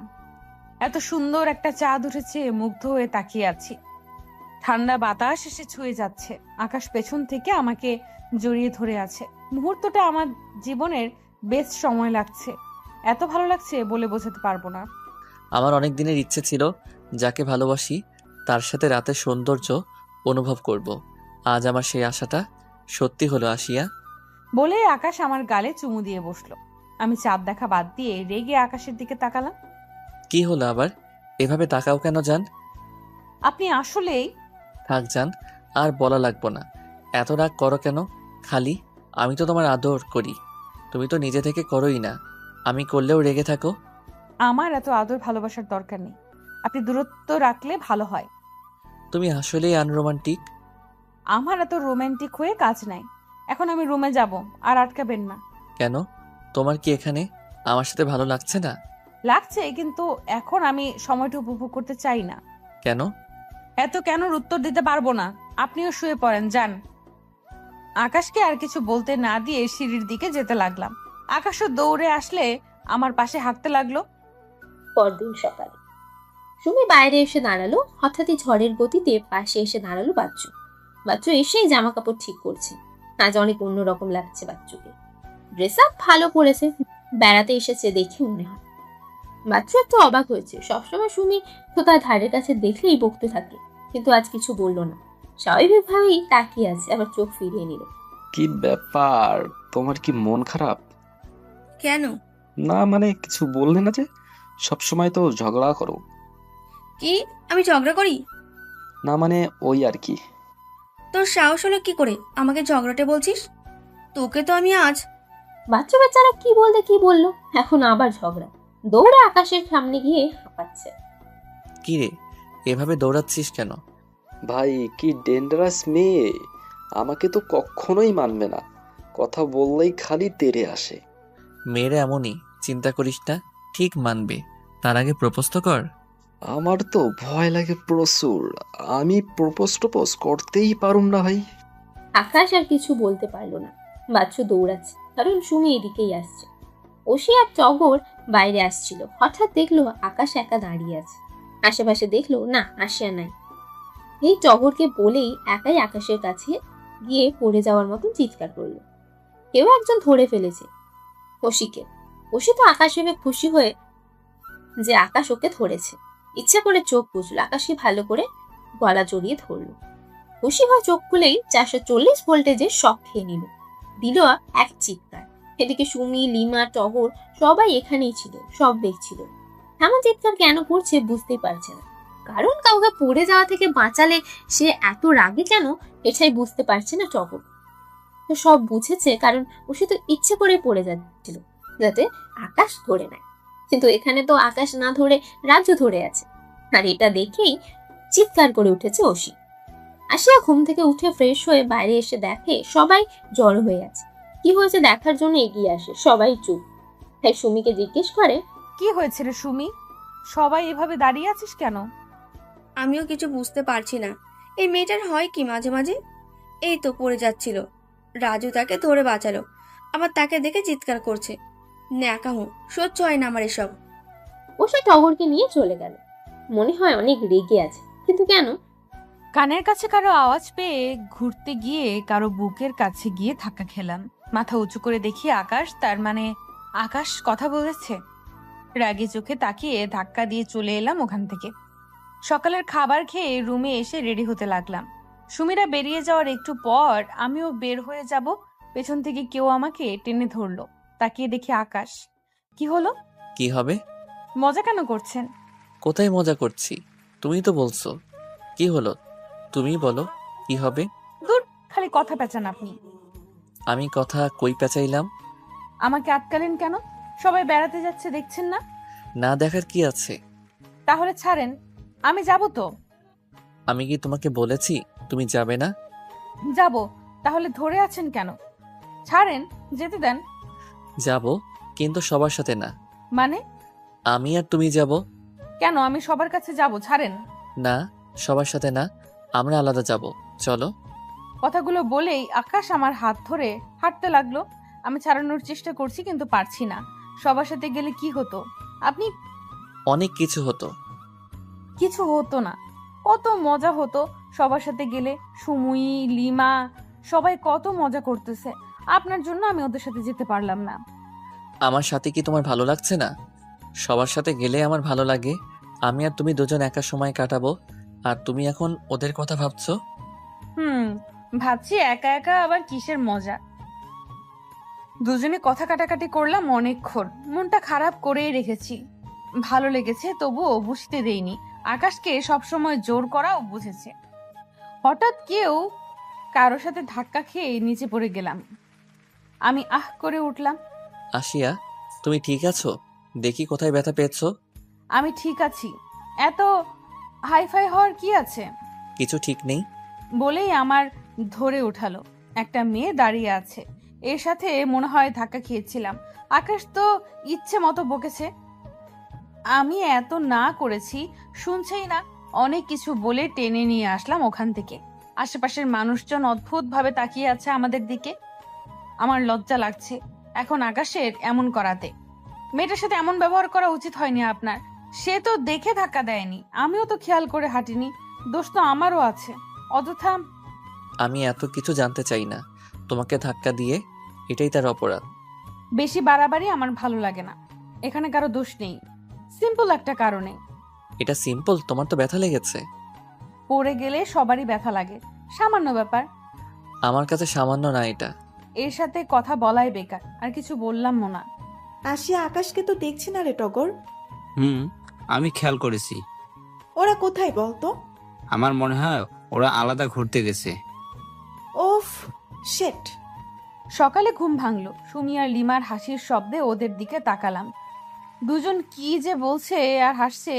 এত সুন্দর একটা চাঁদ উঠেছে, মুগ্ধ হয়ে তাকিয়ে আছি। ঠান্ডা বাতাস এসে ছুঁয়ে যাচ্ছে। আকাশ পেছন থেকে আমাকে জড়িয়ে ধরে আছে। মুহূর্তটা আমার জীবনের বেস্ট সময় লাগছে। এত ভালো লাগছে বলে বোঝাতে পারবো না। আমার অনেক দিনের ইচ্ছে ছিল যাকে ভালোবাসি তার সাথে রাতের সৌন্দর্য অনুভব করব। আজ আমার সেই আশাটা সত্যি হলো আসিয়া। বলে আকাশ আমার গালে চুমু দিয়ে বসলো। আমি চাঁদ দেখা বাদ দিয়ে রেগে আকাশের দিকে তাকালাম। কি হলো আবার? এভাবে তাকাও কেন জান? আপনি আসলেই... থাক জান, আর বলা লাগবো না। এত রাগ করো কেন? খালি আমি তো তোমার আদর করি, তুমি তো নিজে থেকে করোই না। আমি করলেও রেগে থাকো। আমার এত আদর ভালোবাসার দরকার নেই। আপনি দূরত্ব রাখলে ভালো হয়। তুমি আসলেই আনরোমান্টিক। আমার এত রোমান্টিক হয়ে কাজ নাই। এখন আমি রুমে যাব, আর আটকাবেন না। কেন? তোমার কি এখানে আমার সাথে ভালো লাগছে না? লাগছে, কিন্তু এখন আমি সময়টা উপভোগ করতে চাই না। কেন? এত কেনর উত্তর দিতে পারবো না। আপনিও শুয়ে পড়েন, যান। আকাশকে আর কিছু বলতে না দিয়ে সিঁড়ির দিকে যেতে লাগলাম। আকাশও দৌড়ে আসলে আমার পাশে হাঁটতে লাগলো। পরদিন সকালে সুমি বাইরে এসে দাঁড়ালো। হঠাৎই ঝড়ের গতিতে পাশে এসে দাঁড়ালো বাচ্চু। বাচ্চু এসেই জামা কাপড় ঠিক করছে। আজ অনেক অন্যরকম লাগছে বাচ্চুকে। ড্রেস আপ ভালো করেছে, বেড়াতে এসেছে দেখে মনে হয়। বাচ্চু একটু অবাক হয়েছে। সবসময় সুমি তো তার ধারের কাছে দেখলেই বকতে থাকে, কিন্তু আজ কিছু বললো না। স্বাভাবিকভাবেই তাকিয়ে আছে, আবার চোখ ফিরিয়ে নিল। কি ব্যাপার, তোমার কি মন খারাপ? কেন? না মানে কিছু বললে না যে, সবসময় তো ঝগড়া করো। কি আমি ঝগড়া করি? না মানে ওই আর কি। তোর সাহস হলো কি করে আমাকে ঝগড়াটে বলছিস? তোকে তো আমি আজ... বাচ্চা বেচারা কি বলতে কি বললো, এখন আবার ঝগড়া। দৌড়ে আকাশের সামনে গিয়ে হাঁপাচ্ছে। কি রে, এভাবে দৌড়াচ্ছিস কেন? ভাই কি ডেঞ্জারাস মেয়ে, আমাকে তো কখনোই মানবে না, কথা বললেই খালি তেড়ে আসে। মেয়েরা এমনই, চিন্তা করিস না, ঠিক মানবে। তার আগে প্রপোজ তো কর। আমার তো ভয় লাগে প্রচুর, আমি প্রপোজ করতেই পারুম না ভাই। আকাশ আর কিছু বলতে পারলো না। বাচ্চু দৌড়াচ্ছে, কারণ সুমি এদিকেই আসছে। ওসি আর টগর বাইরে আসছিল। হঠাৎ দেখলো আকাশ একা দাঁড়িয়ে আছে। আশেপাশে দেখলো না, আসিয়া নাই। এই টগরকে বলেই একাই আকাশের কাছে গিয়ে পড়ে যাওয়ার মতন চিৎকার করলো। কেউ একজন ধরে ফেলেছে ওসিকে। ওসি তো আকাশ ভেবে খুশি হয়ে যে আকাশ ওকে ধরেছে, ইচ্ছা করে চোখ বুঝলো। আকাশকে ভালো করে গলা জড়িয়ে ধরলো। খুশি হয়ে চোখ খুলেই 440 ভোল্টেজের শক খেয়ে নিল। দিল এক চিৎকার। এদিকে সুমি, লিমা, টগর সবাই এখানেই ছিল, সব দেখছিল। এমন চিৎকার কেন করছে বুঝতেই পারছে না। কারণ কাউকে পড়ে যাওয়া থেকে বাঁচালে সে এত রাগে কেন, এটাই বুঝতে পারছে না টগর। তো সব বুঝেছে, কারণ ও শুধু ইচ্ছে করে পড়ে যাচ্ছিল যাতে আকাশ ধরে নেয়। কিন্তু এখানে তো আকাশ না ধরে রাজ্য ধরে আছে, আর এটা দেখেই চিৎকার করে উঠেছে ওসি। আসিয়া ঘুম থেকে উঠে ফ্রেশ হয়ে বাইরে এসে দেখে সবাই জড়ো হয়ে আছে। কি হয়েছে দেখার জন্য এগিয়ে আসে। সবাই চুপ। তাই সুমিকে জিজ্ঞেস করে, কি হয়েছে রে সুমি? সবাই এভাবে দাঁড়িয়ে আছিস কেন? আমিও কিছু বুঝতে পারছি না। এই মেয়েটার হয় কি মাঝে মাঝে। এই তো পড়ে যাচ্ছিল, রাজু তাকে ধরে বাঁচালো, আবার তাকে দেখে চিৎকার করছে। ন্যাকামো, সহ্য হয় না আমার এসব। ও সে টগরকে নিয়ে চলে গেল। মনে হয় অনেক রেগে আছে, কিন্তু কেন? কানের কাছে কারো আওয়াজ পেয়ে ঘুরতে গিয়ে কারো বুকের কাছে গিয়ে ধাক্কা খেলাম। মাথা উঁচু করে দেখি আকাশ, তার মানে আকাশ কথা বলেছে। রাগী চোখে তাকিয়ে ধাক্কা দিয়ে চলে এলাম ওখান থেকে। সকালের খাবার খেয়ে রুমে এসে রেডি হতে লাগলাম। সুমিরা বেরিয়ে যাওয়ার একটু পর আমিও বের হয়ে যাব, পেছন থেকে কেউ আমাকে টেনে ধরলো। তাকিয়ে দেখি আকাশ। কি হলো? কি হবে? মজা কেন করছেন? কোথায় মজা করছি? তুমি তো বলছো। কি হলো? তুমি বলো কি হবে? দূর, খালি কথা পেঁচান আপনি। আমি কথা কই পেঁচাইলাম? আমাকে আটকালেন কেন? সবাই বেড়াতে যাচ্ছে দেখছেন না? না দেখার কি আছে? তাহলে ছাড়েন, আমি যাব তো। আমি কি তোমাকে বলেছি তুমি যাবে না? যাব, তাহলে ধরে আছেন কেন? ছাড়েন, যেতে দেন। যাব, কিন্তু সবার সাথে না। মানে? আমি আর তুমি যাব। কেন? আমি সবার কাছে যাব, ছাড়েন। না, সবার সাথে না, আমরা আলাদা যাব। চলো। কথাগুলো বলেই আকাশ আমার হাত ধরে হাঁটতে লাগলো। আমি ছাড়ানোর চেষ্টা করছি, কিন্তু পারছি না। সবার সাথে গেলে কি হতো? আপনি? অনেক কিছু হতো। কিছু হতো না, কত মজা হতো সবার সাথে গেলে। সুমুই, লিমা, সবাই কত মজা করতেছে। আপনার জন্য আমি ওদের সাথে যেতে পারলাম না। আমার সাথে কি তোমার ভালো লাগছে না? সবার সাথে গেলে আমার ভালো লাগে। আমি আর তুমি দুজন একা সময় কাটাবো, আর তুমি এখন ওদের কথা ভাবছো। ভাবছি একা একা আবার কিসের মজা। দুজনে কথা কাটাকাটি করলাম অনেকক্ষণ। মনটা খারাপ করেই রেখেছি। ভালো লেগেছে, তবুও বুঝতে দেইনি। আকাশকে সবসময় জোর করাও বুঝেছে। হঠাৎ কেউ কারোর সাথে ধাক্কা খেয়ে নিচে পড়ে গেলাম। আমি আহ করে উঠলাম। আশিয়া, তুমি ঠিক আছো? দেখি কোথায় ব্যথা পেয়েছো। আমি ঠিক আছি, এত হাইফাই হওয়ার কি আছে? কিছু ঠিক নেই বলেই আমার ধরে উঠালো। একটা মেয়ে দাঁড়িয়ে আছে, এর সাথে মনে হয় ধাক্কা খেয়েছিলাম। আকাশ তো ইচ্ছে মতো বকেছে, আমি এত না করেছি, শুনছেই না। অনেক কিছু বলে টেনে নিয়ে আসলাম ওখান থেকে। আশেপাশের মানুষজন অদ্ভুত ভাবে তাকিয়ে আছে আমাদের দিকে। আমার লজ্জা লাগছে এখন আকাশের এমন করাতে। মেয়েটার সাথে এমন ব্যবহার করা উচিত হয়নি আপনার। সে তো দেখে ধাক্কা দেয়নি, আমিও তো খেয়াল করে হাঁটিনি। দোষ তো আমারও আছে। অযথা। আমি এত কিছু জানতে চাই না। তোমাকে ধাক্কা দিয়ে এটাই তার অপরাধ। বেশি বাড়াবাড়ি আমার ভালো লাগে না। এখানে কারো দোষ নেই, সিম্পল একটা কারণে। এটা সিম্পল? তোমার তো ব্যথা লেগেছে। পড়ে গেলে সবারই ব্যথা লাগে, সামান্য ব্যাপার। আমার কাছে সামান্য না এটা। এর সাথে কথা বলাই বেকার, আর কিছু বললাম না। আসিয়া আকাশকে তো দেখছি না রে টগর। আমি খেয়াল করেছি। ওরা কোথায় বলতো? আমার মনে হয় ওরা আলাদা ঘুরতে গেছে। ওফ, শেট। সকালে ঘুম ভাঙলো সুমি আর লিমার হাসির শব্দে। ওদের দিকে তাকালাম, দুজন কি যে বলছে আর হাসছে।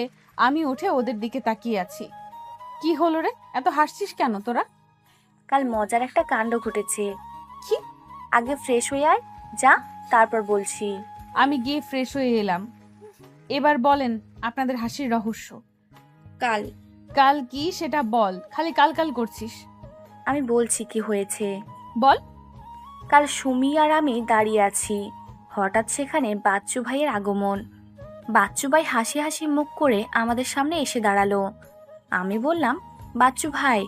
আমি উঠে ওদের দিকে তাকিয়ে আছি। কি হলো রে, এত হাসছিস কেন তোরা? কাল মজার একটা কাণ্ড ঘটেছে। কি? আগে ফ্রেশ হয়ে আয়, যা, তারপর বলছি। আমি গিয়ে ফ্রেশ হয়ে এলাম। এবার বলেন আপনাদের হাসির রহস্য। কাল কাল কি সেটা বল, খালি কাল কাল করছিস। আমি বলছি কি হয়েছে। বল। কাল সুমি আর আমি দাঁড়িয়ে আছি, হঠাৎ সেখানে বাচ্চু ভাইয়ের আগমন। বাচ্চু ভাই হাসি হাসি মুখ করে আমাদের সামনে এসে দাঁড়ালো। আমি বললাম, বাচ্চু ভাই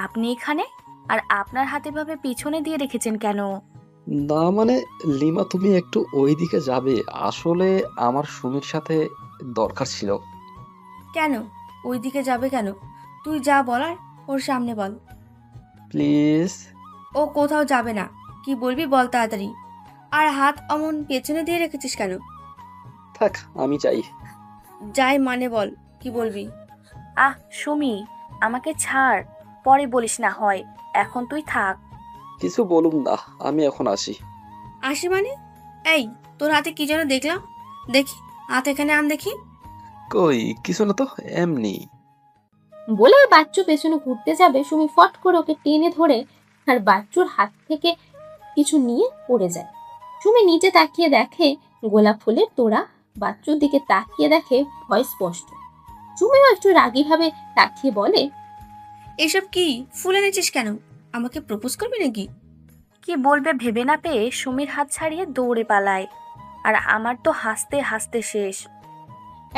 আপনি এখানে, আর আপনার হাতে ভাবে পিছনে দিয়ে রেখেছেন কেন? না মানে, লিমা তুমি একটু ওইদিকে যাবে? আসলে আমার সুমির সাথে দরকার ছিল। কেন ওইদিকে যাবে কেন? তুই যা বলার ওর সামনে বল। প্লিজ। ও কোথাও যাবে না, কি বলবি বল তাড়াতাড়ি। আর হাত অমন পেছনে দিয়ে রেখেছিস কেন? থাক, আমি চাই। যাই মানে বল, কি বলবি? আহ সুমি, আমাকে ছাড়, পরে বলিস না হয়, এখন তুই থাক। কিছু বলুন না, আমি এখন আসি। আসি মানে? এই, তোর হাতে কি যেন দেখলাম, দেখি হাত এখানে আন দেখি। কই, কিছু না তো, এমনি। বলে বাচ্চু পেছনে ঘুরতে যাবে, সুমি ফট করে ওকে টেনে ধরে আর বাচ্চুর হাত থেকে কিছু নিয়ে পড়ে যায়। সুমি নিচে তাকিয়ে দেখে গোলাপ ফুলের তোড়া, বাচ্চুর দিকে তাকিয়ে দেখে ভয় স্পষ্ট। সুমিও একটু রাগীভাবে তাকিয়ে বলে, এসব কি ফুল এনেছিস কেন? আমাকে প্রপোজ করবি নাকি? কি বলবে ভেবে না পেয়ে সুমির হাত ছাড়িয়ে দৌড়ে পালায়। আর আমার তো হাসতে হাসতে শেষ।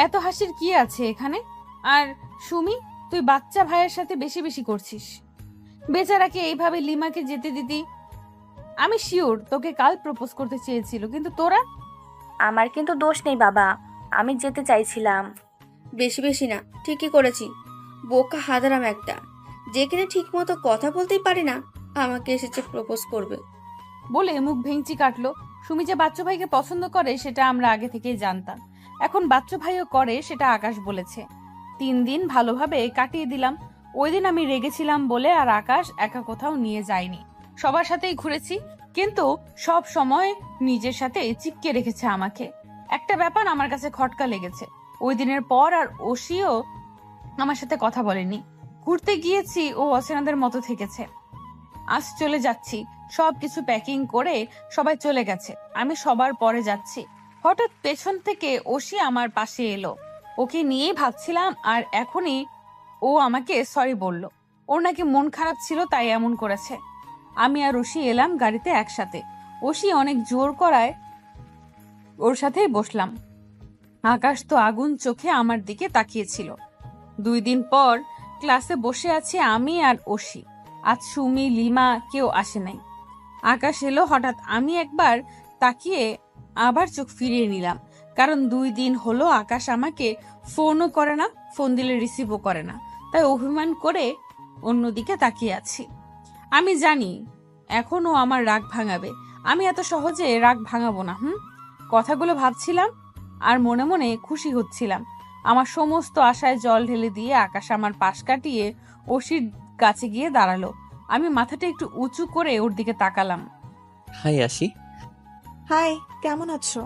এত হাসির কি আছে এখানে? আর সুমি, তুই বাচ্চা ভাইয়ের সাথে বেশি বেশি করছিস। বেচারাকে এইভাবে লিমাকে যেতে দিতি। আমি শিওর তোকে কাল প্রপোজ করতে চেয়েছিল, কিন্তু তোরা। আমার কিন্তু দোষ নেই বাবা, আমি যেতে চাইছিলাম। বেশি বেশি না, ঠিকই করেছি। বোকা হাদারাম একটা, যে কিনা ঠিক মতো কথা বলতেই পারে না, আমাকে এসেছে প্রপোজ করবে বলে মুখ ভেঙচি কাটলো। সুমি যে বাচ্চু ভাইকে পছন্দ করে সেটা আমরা আগে থেকেই জানতাম। এখন বাচ্চু ভাইও করে সেটা আকাশ বলেছে। 3 দিন ভালোভাবে কাটিয়ে দিলাম। ওই দিন আমি রেগেছিলাম বলে আর আকাশ একা কোথাও নিয়ে যায়নি, সবার সাথেই ঘুরেছি, কিন্তু সব সময় নিজের সাথে চিপকে রেখেছে আমাকে। একটা ব্যাপার আমার কাছে খটকা লেগেছে, ওই দিনের পর আর ওশিও আমার সাথে কথা বলেনি। ঘুরতে গিয়েছি, ও অচেনাদের মতো থেকেছে। আজ চলে যাচ্ছি, সবকিছু প্যাকিং করে সবাই চলে গেছে, আমি সবার পরে যাচ্ছি। হঠাৎ পেছন থেকে ওশি আমার পাশে এলো। ওকে নিয়েই ভাবছিলাম, আর এখনই ও আমাকে সরি বলল। ওর নাকি মন খারাপ ছিল, তাই এমন করেছে। আমি আর ওশি এলাম গাড়িতে একসাথে। ওশি অনেক জোর করায় ওর সাথেই বসলাম। আকাশ তো আগুন চোখে আমার দিকে তাকিয়েছিল। 2 দিন পর ক্লাসে বসে আছি আমি আর ওশি। আজ সুমি, লিমা কেউ আসে নাই। আকাশ এলো হঠাৎ। আমি একবার তাকিয়ে আবার চোখ ফিরিয়ে নিলাম, কারণ 2 দিন হলো আকাশ আমাকে ফোনও করে না, ফোন দিলে রিসিভও করে না। তাই অভিমান করে অন্যদিকে তাকিয়ে আছি। আমি জানি এখনো আমার রাগ ভাঙাবে, আমি এত সহজে রাগ ভাঙাবো না। কথাগুলো ভাবছিলাম আর মনে মনে খুশি হচ্ছিলাম। আমার সমস্ত আশায় জল ঢেলে দিয়ে আকাশ আমার পাশ কাটিয়ে ওশির কাছে গিয়ে দাঁড়ালো। আমি মাথাটা একটু উঁচু করে ওর দিকে তাকালাম। হাই আশি। হাই, কেমন আছো?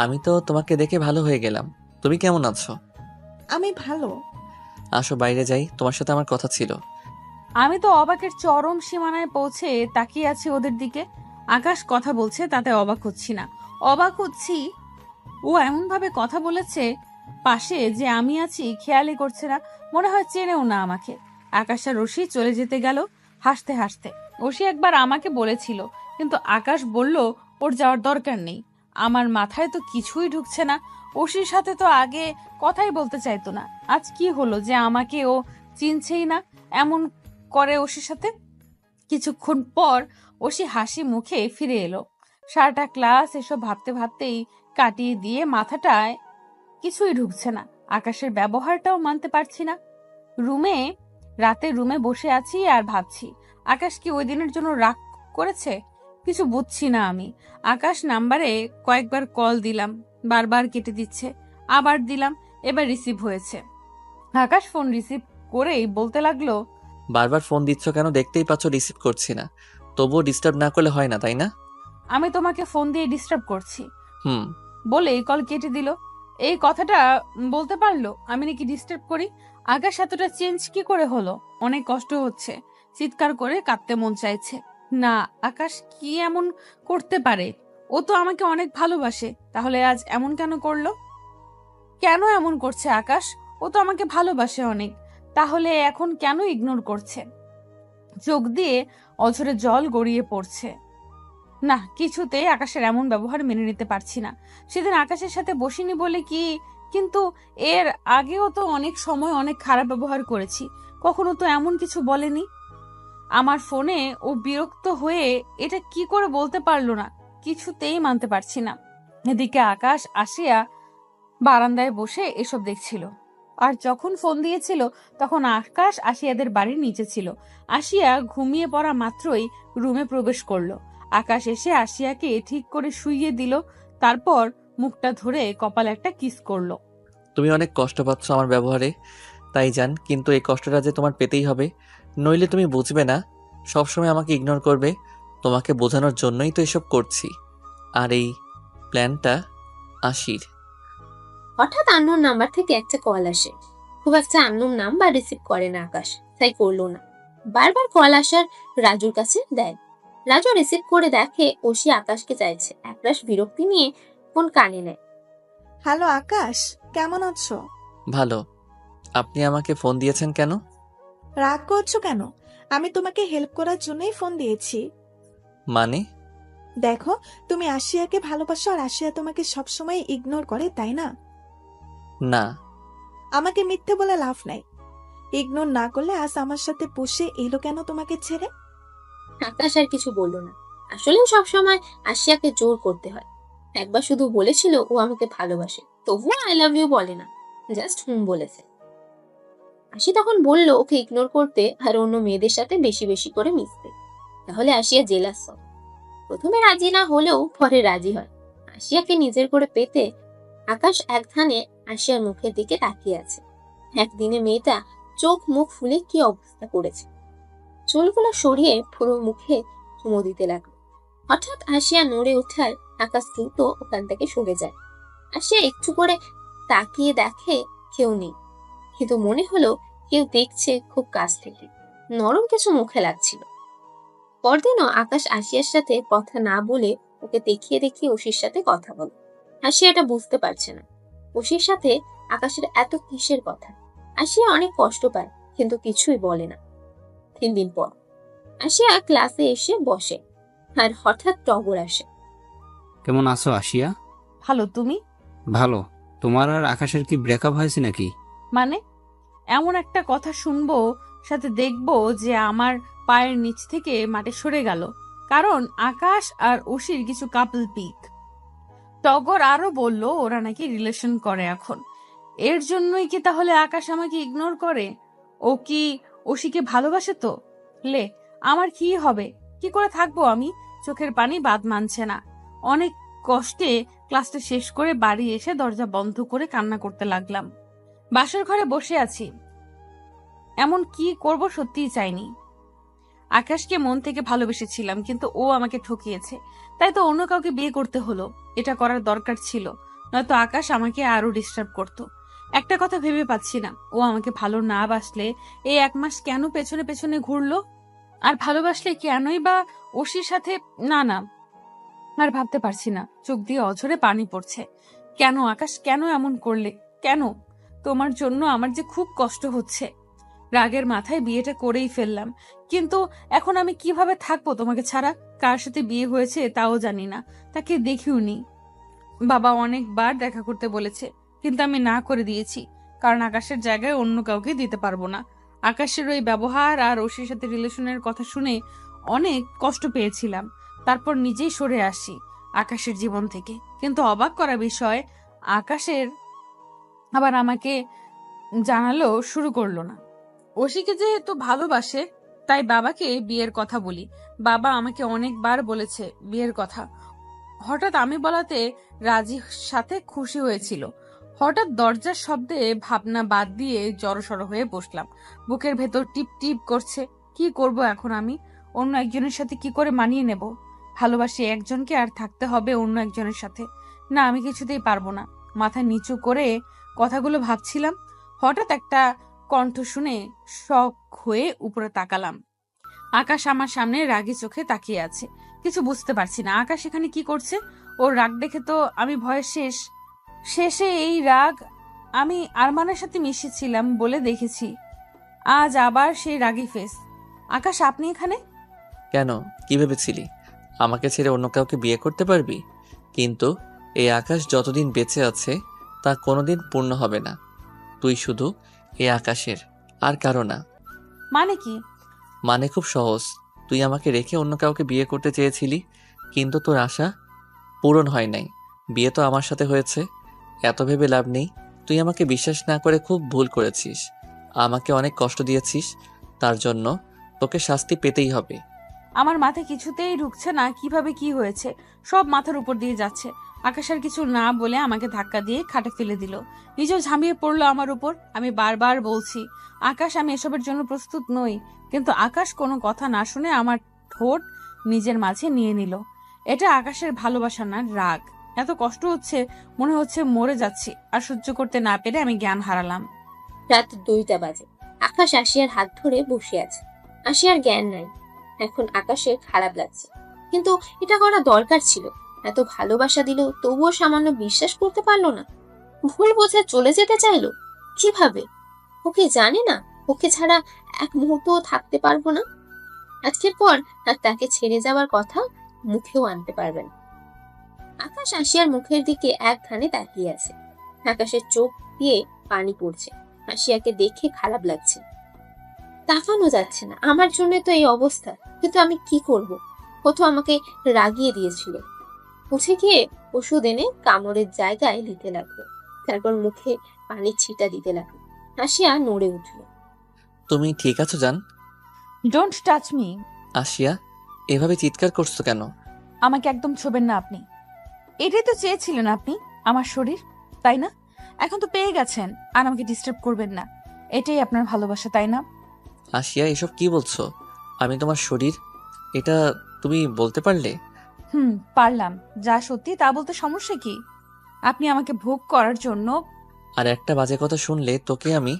আমি তো তোমাকে দেখে ভালো হয়ে গেলাম। তুমি কেমন আছো? আমি ভালো। আসো বাইরে যাই, তোমার সাথে আমার কথা ছিল। আমি তো অবাকের চরম সীমানায় পৌঁছে তাকিয়ে আছি ওদের দিকে। আকাশ কথা বলছে, তাতে অবাক হচ্ছি না, অবাক হচ্ছি ও এমন ভাবে কথা বলেছে, পাশে যে আমি আছি খেয়ালই করছে না, মনে হয় চেনেও না আমাকে। আকাশ আর রশি চলে যেতে গেল হাসতে হাসতে। রশি একবার আমাকে বলেছিল, কিন্তু আকাশ বলল ওর যাওয়ার দরকার নেই। আমার মাথায় তো কিছুই ঢুকছে না। ওশির সাথে তো আগে কথাই বলতে চাইতো না, আজ কি হলো যে আমাকে ও চিনছেই না এমন করে ওশির সাথে। কিছুক্ষণ পর ওশি হাসি মুখে ফিরে এলো। সারাটা ক্লাস এসব ভাবতে ভাবতেই কাটিয়ে দিয়ে মাথাটায় কিছুই ঢুকছে না। আকাশের ব্যবহারটাও মানতে পারছি না। রাতে রুমে বসে আছি আর ভাবছি, আকাশ কি ওই দিনের জন্য রাগ করেছে? কিছু বুঝছি না আমি। আকাশ নাম্বারে কয়েকবার কল দিলাম, বারবার কেটে দিচ্ছে, আবার দিলাম, এবার রিসিভ হয়েছে। আকাশ ফোন রিসিভ করেই বলতে লাগলো, বারবার ফোন দিচ্ছ কেন? দেখতেই পাচ্ছ রিসিভ করছি না, তবুও ডিস্টার্ব না করলে হয় না, তাই না? আমি তোমাকে ফোন দিয়ে ডিস্টার্ব করছি হুম। বলেই কল কেটে দিল। এই কথাটা বলতে পারলো আমি নাকি ডিস্টার্ব করি? আকাশ এতটা চেঞ্জ কি করে হলো? অনেক কষ্ট হচ্ছে, চিৎকার করে কাঁদতে মন চাইছে। না, আকাশ কি এমন করতে পারে? ও তো আমাকে অনেক ভালোবাসে, তাহলে আজ এমন কেন করলো? কেন এমন করছে আকাশ? ও তো আমাকে ভালোবাসে অনেক, তাহলে এখন কেন ইগনোর করছে? চোখ দিয়ে অঝরে জল গড়িয়ে পড়ছে। না, কিছুতেই আকাশের এমন ব্যবহার মেনে নিতে পারছি না। সেদিন আকাশের সাথে বসিনি বলে কি, কিন্তু এর আগেও তো অনেক সময় অনেক খারাপ ব্যবহার করেছি, কখনো তো এমন কিছু বলেনি। আমার ফোনে ও বিরক্ত হয়ে এটা কি করে বলতে পারলো না, কিছুতেই মানতে পারছি না। এদিকে আকাশ আসিয়া বারান্দায় বসে এসব দেখছিল। আর যখন ফোন দিয়েছিল তখন আকাশ আসিয়াদের বাড়ির নিচে ছিল। আসিয়া ঘুমিয়ে পড়া মাত্রই রুমে প্রবেশ করলো। আকাশ এসে আসিয়াকে ঠিক করে শুইয়ে দিল, তারপর মুখটা ধরে কপালে একটা কিস করলো। তুমি অনেক কষ্ট পাচ্ছ আমার ব্যবহারে, তাই জান, কিন্তু এই কষ্টটা যে তোমার পেতেই হবে, নইলে তুমি বুঝবে না, সবসময় আমাকে ইগনোর করবে। তোমাকে বোঝানোর জন্যই তো এসব করছি। আর এই প্ল্যানটা আশির। হঠাৎ আননোন নাম্বার থেকে একটা কল আসে। খুব একটা আননোন নাম্বার রিসিভ করে না আকাশ, তাই করলো না। বারবার কল আসার রাজুর কাছে দেয়। রাজু রিসিভ করে দেখে ওশি আকাশকে চাইছে। একরাশ বিরক্তি নিয়ে ফোন কানে নেয়। হ্যালো আকাশ, কেমন আছো? ভালো। আপনি আমাকে ফোন দিয়েছেন কেন? রাগ করছো কেন? আমি তোমাকে হেল্প করার জন্যই ফোন দিয়েছি। মানে? দেখো, তুমি আশিয়াকে ভালোবাসো আর আশিয়া তোমাকে সবসময় ইগনোর করে, তাই না? না। আমাকে মিথ্যে বলে লাভ নাই। ইগনোর না করলে আজ আমার সাথে বসে এলো কেন তোমাকে ছেড়ে? আকাশ আর কিছু বলল না। আসলেও সবসময় আশিয়াকে জোর করতে হয়। একবার শুধু বলেছিল ও আমাকে ভালোবাসে, তবুও আই লাভ ইউ বলে না, জাস্ট হুম বলেছে। আশি তখন বলল ওকে ইগনোর করতে আর অন্য মেয়েদের সাথে বেশি বেশি করে মিশতে। তাহলে আশিয়া জেলাস হয়। প্রথমে রাজি না হলেও পরে রাজি হয়। আশিয়াকে নিজের করে পেতে আকাশ এক ধ্যানে আশিয়ার মুখের দিকে তাকিয়ে আছে। একদিনে মেয়েটা চোখ মুখ ফুলে কি অবস্থা করেছে। চুলগুলো সরিয়ে পুরো মুখে চুমো দিতে লাগলো। হঠাৎ আশিয়া নড়ে ওঠায় আকাশ দ্রুত ওখান থেকে সরে যায়। আশিয়া একটু করে তাকিয়ে দেখে কেউ নেই, কিন্তু মনে হলো কেউ দেখছে খুব কাছ থেকে। নরম কিছু মুখে লাগছিল। পরদিনও আকাশ আশিয়ার সাথে কথা না বলে ওকে দেখিয়ে দেখিয়ে ওশির সাথে কথা বলে। আশিয়া এটা বুঝতে পারছে না ওশির সাথে আকাশের এত কিসের কথা। আশিয়া অনেক কষ্ট পায় কিন্তু কিছুই বলে না। 3 দিন পর আশিয়া ক্লাসে এসে বসে আর হঠাৎ টগর আসে। কেমন আছো আশিয়া? ভালো, তুমি? ভালো। তোমার আর আকাশের কি ব্রেকআপ হয়েছে নাকি? মানে এমন একটা কথা শুনবো, সাথে দেখবো যে আমার পায়ের নিচ থেকে মাটি সরে গেল, কারণ আকাশ আর ওশির কিছু কাপল পিক। টগর আরো বলল ওরা নাকি রিলেশন করে এখন। এর জন্যই কি তাহলে আকাশ আমাকে ইগনোর করে? ও কি ওশিকে ভালোবাসে? তো লে, আমার কি হবে? কি করে থাকবো আমি? চোখের পানি বাদ মানছে না। অনেক কষ্টে ক্লাসটা শেষ করে বাড়ি এসে দরজা বন্ধ করে কান্না করতে লাগলাম। বাসর ঘরে বসে আছি, এমন কি করব সত্যিই চাইনি। আকাশকে মন থেকে ভালোবেসেছিলাম, কিন্তু ও আমাকে ঠকিয়েছে। তাই তো অন্য কাউকে বিয়ে করতে হলো। এটা করার দরকার ছিল, নয়তো আকাশ আমাকে আরো ডিস্টার্ব করতো। একটা কথা ভেবে পাচ্ছি না, ও আমাকে ভালো না বাসলে এই 1 মাস কেন পেছনে পেছনে ঘুরলো? আর ভালোবাসলে কেনই বা ওশির সাথে? না না, আর ভাবতে পারছি না। চোখ দিয়ে অঝরে পানি পড়ছে। কেন আকাশ, কেন এমন করলে? কেন? তোমার জন্য আমার যে খুব কষ্ট হচ্ছে। রাগের মাথায় বিয়েটা করেই ফেললাম, কিন্তু এখন আমি কিভাবে থাকবো তোমাকে ছাড়া? কার সাথে বিয়ে হয়েছে তাও জানি না, তাকে দেখিও নি। বাবা অনেকবার দেখা করতে বলেছে, কিন্তু আমি না করে দিয়েছি, কারণ আকাশের জায়গায় অন্য কাউকে দিতে পারবো না। আকাশের ওই ব্যবহার আর ওশির সাথে রিলেশনের কথা শুনে অনেক কষ্ট পেয়েছিলাম। তারপর নিজেই সরে আসি আকাশের জীবন থেকে। কিন্তু অবাক করা বিষয়, আকাশের আবার আমাকে জানালো শুরু করলো না। ওশিকে যেহেতু ভালোবাসে, তাই বাবাকে বিয়ের কথা বলি। বাবা আমাকে অনেকবার বলেছে বিয়ের কথা। হঠাৎ আমি বলাতে রাজির সাথে খুশি হয়েছিল। হঠাৎ দরজার শব্দে ভাবনা বাদ দিয়ে জড়সড় হয়ে বসলাম। বুকের ভেতর টিপ টিপ করছে। কি করব এখন আমি? অন্য একজনের সাথে কি করে মানিয়ে নেব? ভালোবাসি একজনকে আর থাকতে হবে অন্য একজনের সাথে? না, আমি কিছুতেই পারবো না। মাথা নিচু করে কথাগুলো ভাবছিলাম, হঠাৎ একটা কণ্ঠ শুনে শক হয়ে উপরে তাকালাম। আকাশ আমার সামনে রাগী চোখে তাকিয়ে আছে। কিছু বুঝতে পারছি না আকাশ এখানে কি করছে। ওর রাগ দেখে তো আমি ভয়ে শেষে এই রাগ আমি আরমানের সাথে মিশেছিলাম বলে দেখেছি। আজ আবার সেই রাগী ফেস। আকাশ, আপনি এখানে? কেন? কি ভেবেছিলি আমাকে ছেড়ে অন্য কাউকে বিয়ে করতে পারবি? কিন্তু এই আকাশ যতদিন বেঁচে আছে তা কোনোদিন পূর্ণ হবে না। তুই শুধু এই আকাশের, আর কারো না। মানে কি? মানে খুব সহজ। তুই আমাকে রেখে অন্য কাউকে বিয়ে করতে চেয়েছিলি, কিন্তু তোর আশা পূরণ হয় নাই। বিয়ে তো আমার সাথে হয়েছে। এত ভেবে লাভ নেই। তুই আমাকে বিশ্বাস না করে খুব ভুল করেছিস। আমাকে অনেক কষ্ট দিয়েছিস, তার জন্য তোকে শাস্তি পেতেই হবে। আমার মাথায় কিছুতেই ঢুকছে না কিভাবে কি হয়েছে। সব মাথার উপর দিয়ে যাচ্ছে। আকাশ আর কিছু না বলে আমাকে ধাক্কা দিয়ে খাটে ফেলে দিল। নিজেও ঝাঁপিয়ে পড়লো আমার উপর। আমি বারবার বলছি, আকাশ আমি এসবের জন্য প্রস্তুত নই, কিন্তু আকাশ কোনো কথা না শুনে আমার ঠোঁট নিজের মাঝে নিয়ে নিল। এটা আকাশের ভালোবাসা না, রাগ। এত কষ্ট হচ্ছে, মনে হচ্ছে মরে যাচ্ছি। আর সহ্য করতে না পেরে আমি জ্ঞান হারালাম। রাত 2টা বাজে। আকাশ আশিয়ার হাত ধরে বসে আছে। আশিয়ার জ্ঞান নাই। এখন আকাশের খারাপ লাগছে। কিন্তু এটা করা দরকার ছিল। এত ভালোবাসা দিল তবুও সামান্য বিশ্বাস করতে পারলো না। ভুল বোঝে চলে যেতে চাইলো। কিভাবে? ওকে জানে না ওকে ছাড়া এক মুহূর্তও থাকতে পারবো না। আজকের পর আর তাকে ছেড়ে যাওয়ার কথা মুখেও আনতে পারবে না। আকাশ আশিয়ার মুখের দিকে এক ধানে তাকিয়ে আছে। আকাশের চোখ দিয়ে পানি পড়ছে। আশিয়াকে দেখে খারাপ লাগছে। তাকানো যাচ্ছে না। আমার জন্য তো এই অবস্থা, কিন্তু আমি কি করব? ও তো আমাকে রাগিয়ে দিয়েছিল। উঠে গিয়ে ওষুধ এনে কামড়ের জায়গায় দিতে লাগলো, তারপর মুখে পানির ছিটা দিতে লাগলো। আশিয়া নড়ে উঠলো। তুমি ঠিক আছো জান? Don't touch me. আশিয়া, এভাবে চিৎকার করছো কেন? আমাকে একদম ছোবেন না আপনি। এটাই তো চেয়েছিলেন আপনি, আমার শরীর, তাই না? এখন তো পেয়ে গেছেন, আর আমাকে ডিস্টার্ব করবেন না। এটাই আপনার ভালোবাসা, তাই না? আশিয়া, এসব কি বলছো? আমি তোমার শরীর, এটা তুমি বলতে পারলে? পারলাম। যা সত্যি তা বলতে সমস্যা কি? আপনি আমাকে ভোগ করার জন্য আর একটা বাজে কথা শুনলে তোকে আমি।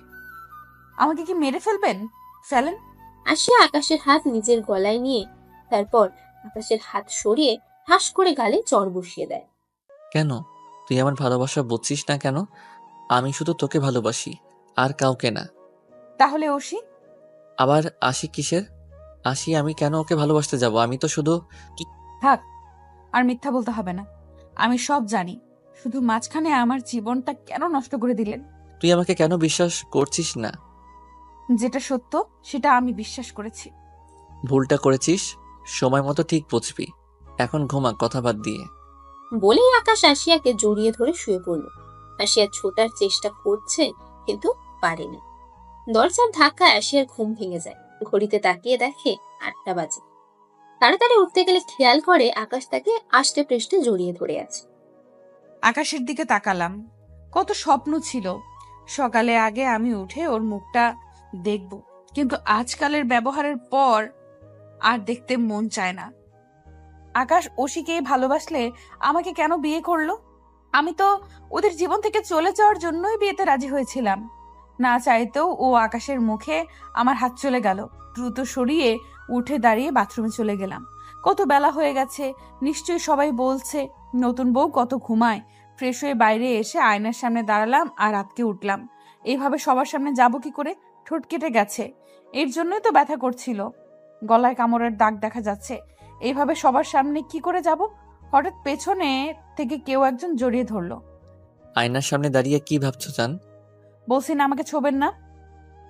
আমাকে কি মেরে ফেলবেন? ফেলেন। আশিয়া আকাশের হাত নিজের গলায় নিয়ে তারপর আকাশের হাত সরিয়ে ঠাস করে গালে চড় বসিয়ে দেয়। কেন? তুই আমার ভালোবাসা বুঝছিস না কেন? আমি শুধু তোকে ভালোবাসি, আর কাউকে না। তাহলে ওসি? আবার আশি কিসের? আশি, আমি কেন ওকে ভালোবাসতে যাব? আমি তো শুধু। থাক, আর মিথ্যা বলতে হবে না। আমি সব জানি। শুধু মাঝখানে আমার জীবনটা কেন নষ্ট করে দিলেন? তুই আমাকে কেন বিশ্বাস করছিস না? যেটা সত্য সেটা আমি বিশ্বাস করেছি। ভুলটা করেছিস, সময় মতো ঠিক বুঝবি। এখন ঘুমা, কথা বাদ দিয়ে। বলেই আকাশ আশিয়াকে জড়িয়ে ধরে শুয়ে পড়ল। আশিয়া ছোটার চেষ্টা করছে, কিন্তু পারেনি। দরজার ধাক্কায় আশিয়ার ঘুম ভেঙে যায়। ঘড়িতে তাকিয়ে দেখে 8টা বাজে। তাড়াতাড়ি উঠতে গেলে খেয়াল করে আকাশ তাকে আষ্টে পৃষ্ঠে জড়িয়ে ধরে আছে। আকাশের দিকে তাকালাম। কত স্বপ্ন ছিল সকালে আগে আমি উঠে ওর মুখটা দেখব, কিন্তু আজকালের ব্যবহারের পর আর দেখতে মন চায় না। আকাশ ওশিকে ভালোবাসলে আমাকে কেন বিয়ে করলো? আমি তো ওদের জীবন থেকে চলে যাওয়ার জন্যই বিয়েতে রাজি হয়েছিলাম। না চাইতেও ও আকাশের মুখে আমার হাত চলে গেল। দ্রুত সরিয়ে উঠে দাঁড়িয়ে বাথরুমে চলে গেলাম। কত বেলা হয়ে গেছে, নিশ্চয়ই সবাই বলছে নতুন বউ কত ঘুমায়। ফ্রেশ হয়ে বাইরে এসে আয়নার সামনে দাঁড়ালাম আর আটকে উঠলাম। এইভাবে সবার সামনে যাব কি করে? ঠোঁট কেটে গেছে, এর জন্যই তো ব্যথা করছিল। গলায় কামড়ের দাগ দেখা যাচ্ছে। এইভাবে সবার সামনে কি করে যাব? হঠাৎ পেছনে থেকে কেউ একজন জড়িয়ে ধরলো। আয়নার সামনে দাঁড়িয়ে কি ভাবছো জান? বলছি না আমাকে ছোবেন না।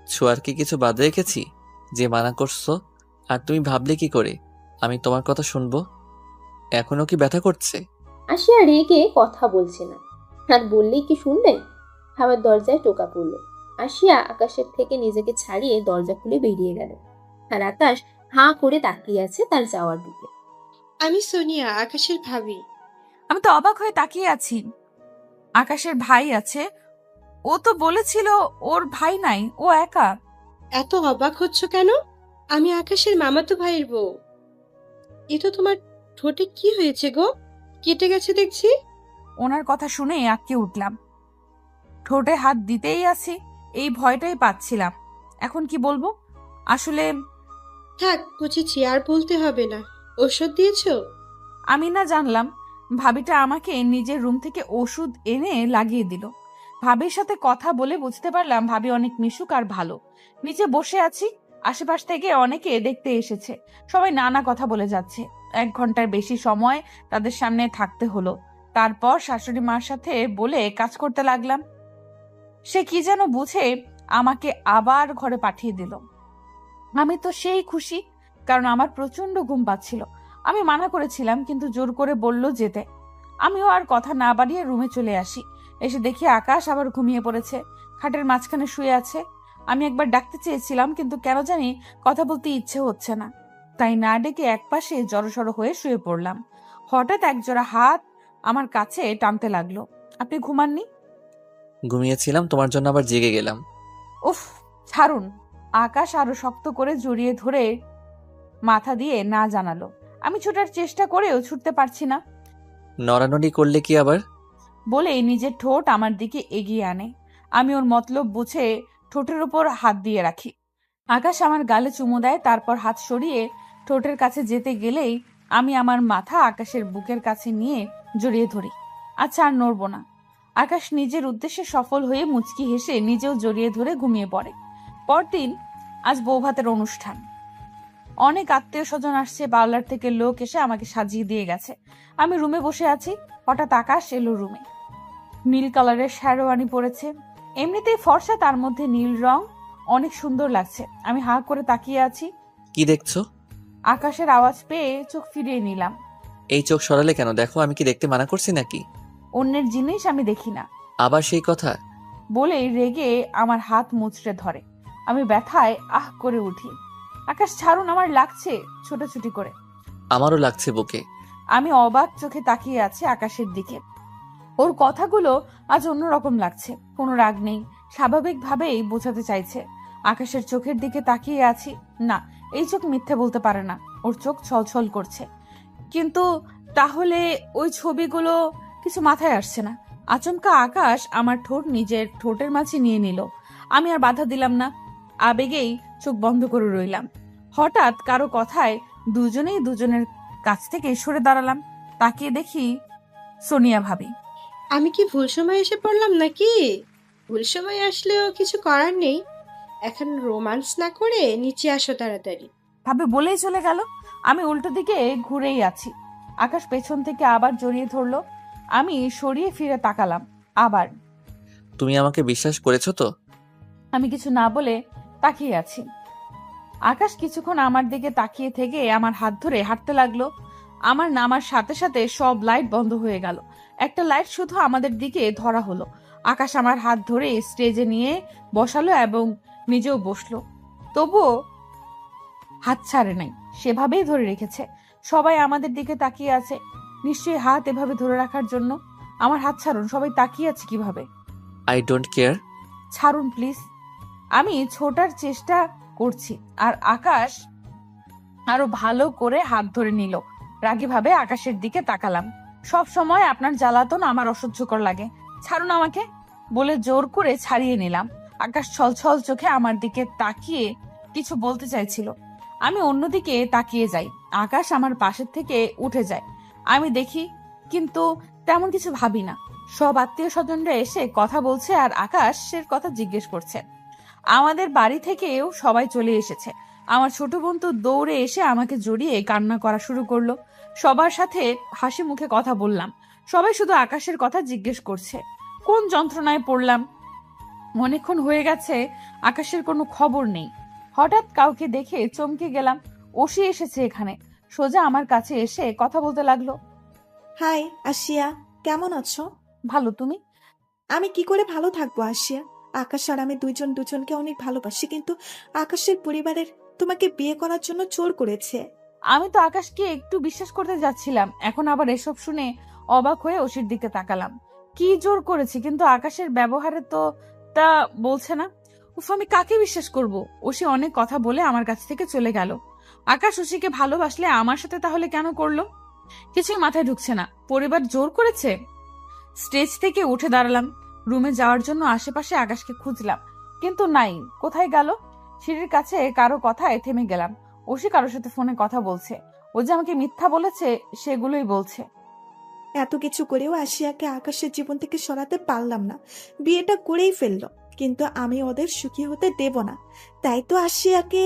ছোঁয়ার কি কিছু বাদে রেখেছি যে মানা করছো? আর তুমি ভাবলে কি করে আমি তোমার কথা শুনবো? এখনো কি ব্যথা করছে? আশিয়া রেগে কথা বলছে না, আর বললেই কি শুনবেন? আবার দরজায় টোকা পড়ল। আশিয়া আকাশের থেকে নিজেকে ছাড়িয়ে দরজা খুলে বেরিয়ে গেল। আর আকাশ হাঁ করে তাকিয়ে আছে তার যাওয়ার দিকে। আমি সোনিয়া, আকাশের ভাবি। আমি তো অবাক হয়ে তাকিয়ে আছি। আকাশের ভাই আছে, ও তো বলেছিল ওর ভাই নাই, ও একা। এত অবাক হচ্ছ কেন? আমি আকাশের মামাতো ভাইয়ের বউ। এ তো তোমার ঠোঁটে কি হয়েছে গো? কেটে গেছে দেখছি। ওনার কথা শুনে আটকে উঠলাম। ঠোঁটে হাত দিতেই আছি, এই ভয়টাই পাচ্ছিলাম। এখন কি বলবো? আসলে থাক, বুঝেছি, আর বলতে হবে না। ওষুধ দিয়েছো? আমি না জানলাম ভাবিটা আমাকে নিজের রুম থেকে ওষুধ এনে লাগিয়ে দিল। ভাবির সাথে কথা বলে বুঝতে পারলাম ভাবি অনেক মিশুক আর ভালো। নিচে বসে আছি, আশেপাশ থেকে অনেকে দেখতে এসেছে। সবাই নানা কথা বলে যাচ্ছে। 1 ঘন্টার বেশি সময় তাদের সামনে থাকতে হলো। তারপর শাশুড়ি মার সাথে বলে কাজ করতে লাগলাম। সে কি যেন বুঝে আমাকে আবার ঘরে পাঠিয়ে দিল। আমি তো সেই খুশি, কারণ আমার প্রচন্ড ঘুম পাচ্ছিল। আমি মানা করেছিলাম, কিন্তু জোর করে বলল যেতে। আমিও আর কথা না বাড়িয়ে রুমে চলে আসি। এসে দেখি আকাশ আবার ঘুমিয়ে পড়েছে, খাটের মাঝখানে শুয়ে আছে। আমি একবার ডাকতে চেয়েছিলাম, কিন্তু কেন জানি কথা বলতে ইচ্ছে হচ্ছে না, তাই না ডেকে একপাশে জড়সড় হয়ে শুয়ে পড়লাম। হঠাৎ একজোড়া হাত আমার কাছে টানতে লাগলো। আপনি ঘুমাননি? ঘুমিয়েছিলাম, তোমার জন্য আবার জেগে গেলাম। উফ, ছাড়ুন। আকাশ আরো শক্ত করে জড়িয়ে ধরে মাথা দিয়ে না জানালো। আমি ছুটার চেষ্টা করেও ছুটতে পারছি না। নড়ানড়ি করলে কি আবার? বলে নিজের ঠোঁট আমার দিকে এগিয়ে আনে। আমি ওর মতলব বুঝে ঠোঁটের উপর হাত দিয়ে রাখি। আকাশ আমার গালে চুমু দেয়, তারপর হাত সরিয়ে ঠোঁটের কাছে যেতে গেলেই আমি আমার মাথা আকাশের বুকের কাছে নিয়ে জড়িয়ে ধরি। আচ্ছা আর নড়ব না। আকাশ নিজের উদ্দেশ্যে সফল হয়ে মুচকি হেসে নিজেও জড়িয়ে ধরে ঘুমিয়ে পড়ে। পরদিন আজ বৌভাতের অনুষ্ঠান। অনেক আত্মীয় স্বজন আসছে, পার্লার থেকে লোক এসে আমাকে সাজিয়ে দিয়ে গেছে। আমি রুমে বসে আছি, হঠাৎ আকাশ এলো রুমে। নীল কালারের শেরওয়ানি পরেছে, এমনিতেই ফর্সা, তার মধ্যে নীল রং, অনেক সুন্দর লাগছে। আমি হাঁ করে তাকিয়ে আছি। কি দেখছো? আকাশের আওয়াজ পেয়ে চোখ ফিরিয়ে নিলাম। এই চোখ সরালে কেন? দেখো, আমি কি দেখতে মানা করছি নাকি? অন্যের জিনিস আমি দেখি না আবার সেই কথা? বলেই রেগে আমার হাত মুচড়ে ধরে। আমি ব্যথায় আহ করে উঠি। আকাশ ছাড়ুন, আমার লাগছে, ছোটাছুটি করে। আমারও লাগছে বুকে। আমি অবাক চোখে তাকিয়ে আছি আকাশের দিকে। ওর কথাগুলো আজ অন্যরকম লাগছে, কোনো রাগ নেই, স্বাভাবিকভাবেই বোঝাতে চাইছে। আকাশের চোখের দিকে তাকিয়ে আছি। না, এই চোখ মিথ্যে বলতে পারে না, ওর চোখ ছলছল করছে। কিন্তু তাহলে ওই ছবিগুলো, কিছু মাথায় আসছে না। আচমকা আকাশ আমার ঠোঁট নিজের ঠোঁটের মাঝে নিয়ে নিল। আমি আর বাধা দিলাম না, আবেগেই চোখ বন্ধ করে রইলাম। হঠাৎ কারো কথায় দুজনেই দুজনের কাছ থেকে সরে দাঁড়ালাম। তাকিয়ে দেখি সোনিয়া ভাবি। আমি কি ভুল সময় এসে পড়লাম নাকি? ভুল সময় আসলেও কিছু করার নেই। এখন রোমান্স না করে নিচে আসো তাড়াতাড়ি। ভাবে বলেই চলে গেল। আমি উল্টো দিকে ঘুরেই আছি। আকাশ পেছন থেকে আবার জড়িয়ে ধরলো। আমি সরিয়ে ফিরে তাকালাম আবার। তুমি আমাকে বিশ্বাস করেছো তো? আমি কিছু না বলে তাকিয়ে আছি। আকাশ কিছুক্ষণ আমার দিকে তাকিয়ে থেকে আমার হাত ধরে হাঁটতে লাগলো। আমার নামার সাথে সাথে সব লাইট বন্ধ হয়ে গেল। একটা লাইট শুধু আমাদের দিকে ধরা হলো। আকাশ আমার হাত ধরে স্টেজে নিয়ে বসালো এবং নিজেও বসলো। তবুও হাত ছাড়ে নাই, সেভাবেই ধরে রেখেছে। সবাই আমাদের দিকে তাকিয়ে আছে, নিশ্চয়ই হাত এভাবে ধরে রাখার জন্য। আমার হাত ছাড়ুন, সবাই তাকিয়ে আছে কিভাবে। I don't care. ছাড়ুন প্লিজ। আমি ছোটার চেষ্টা করছি আর আকাশ আরো ভালো করে হাত ধরে নিল। রাগীভাবে আকাশের দিকে তাকালাম। সব সময় আপনার জ্বালাতন আমার অসহ্যকর লাগে, ছাড়ুন আমাকে বলে জোর করে ছাড়িয়ে নিলাম। আকাশ ছলছল চোখে আমার দিকে তাকিয়ে কিছু বলতে চাইছিল। আমি অন্যদিকে তাকিয়ে যাই। আকাশ আমার পাশের থেকে উঠে যায়। আমি দেখি, কিন্তু তেমন কিছু ভাবি না। সব আত্মীয় স্বজনরা এসে কথা বলছে আর আকাশের কথা জিজ্ঞেস করছে। আমাদের বাড়ি থেকেও সবাই চলে এসেছে। আমার ছোট বোন তো দৌড়ে এসে আমাকে জড়িয়ে কান্না করা শুরু করলো। সবার সাথে হাসি মুখে কথা বললাম। সবাই শুধু আকাশের কথা জিজ্ঞেস করছে, কোন যন্ত্রণায় পড়লাম। অনেকক্ষণ হয়ে গেছে, আকাশের কোনো খবর নেই। হঠাৎ কাউকে দেখে চমকে গেলাম। ওসি এসেছে এখানে। সোজা আমার কাছে এসে কথা বলতে লাগলো। হাই আশিয়া, কেমন আছো? ভালো, তুমি? আমি কি করে ভালো থাকবো আশিয়া? আকাশ আর আমি দুজন দুজনকে অনেক ভালোবাসি, কিন্তু আকাশের পরিবারের তোমাকে বিয়ে করার জন্য জোর করেছে। আমি তো আকাশকে একটু বিশ্বাস করতে যাচ্ছিলাম, এখন আবার এসব শুনে অবাক হয়ে ওসির দিকে তাকালাম। কি জোর করেছি? কিন্তু আকাশের ব্যবহারে তো তা বলছে না। উফ, আমি কাকে বিশ্বাস করব? ওসি অনেক কথা বলে আমার কাছ থেকে চলে গেল। আকাশ ওসিকে ভালোবাসলে আমার সাথে তাহলে কেন করলো? কিছুই মাথায় ঢুকছে না। পরিবার জোর করেছে? স্টেজ থেকে উঠে দাঁড়ালাম। রুমে যাওয়ার জন্য আশেপাশে আকাশকে খুঁজলাম, কিন্তু নাই। কোথায় গেল? সিঁড়ির কাছে কারো কথায় থেমে গেলাম। ওসি কারোর সাথে ফোনে কথা বলছে। ও যে আমাকে মিথ্যা বলেছে সেগুলোই বলছে। এত কিছু করেও আশিয়াকে আকাশের জীবন থেকে সরাতে পারলাম না। বিয়েটা করেই ফেললো, কিন্তু আমি ওদের সুখী হতে দেব না। তাই তো আশিয়াকে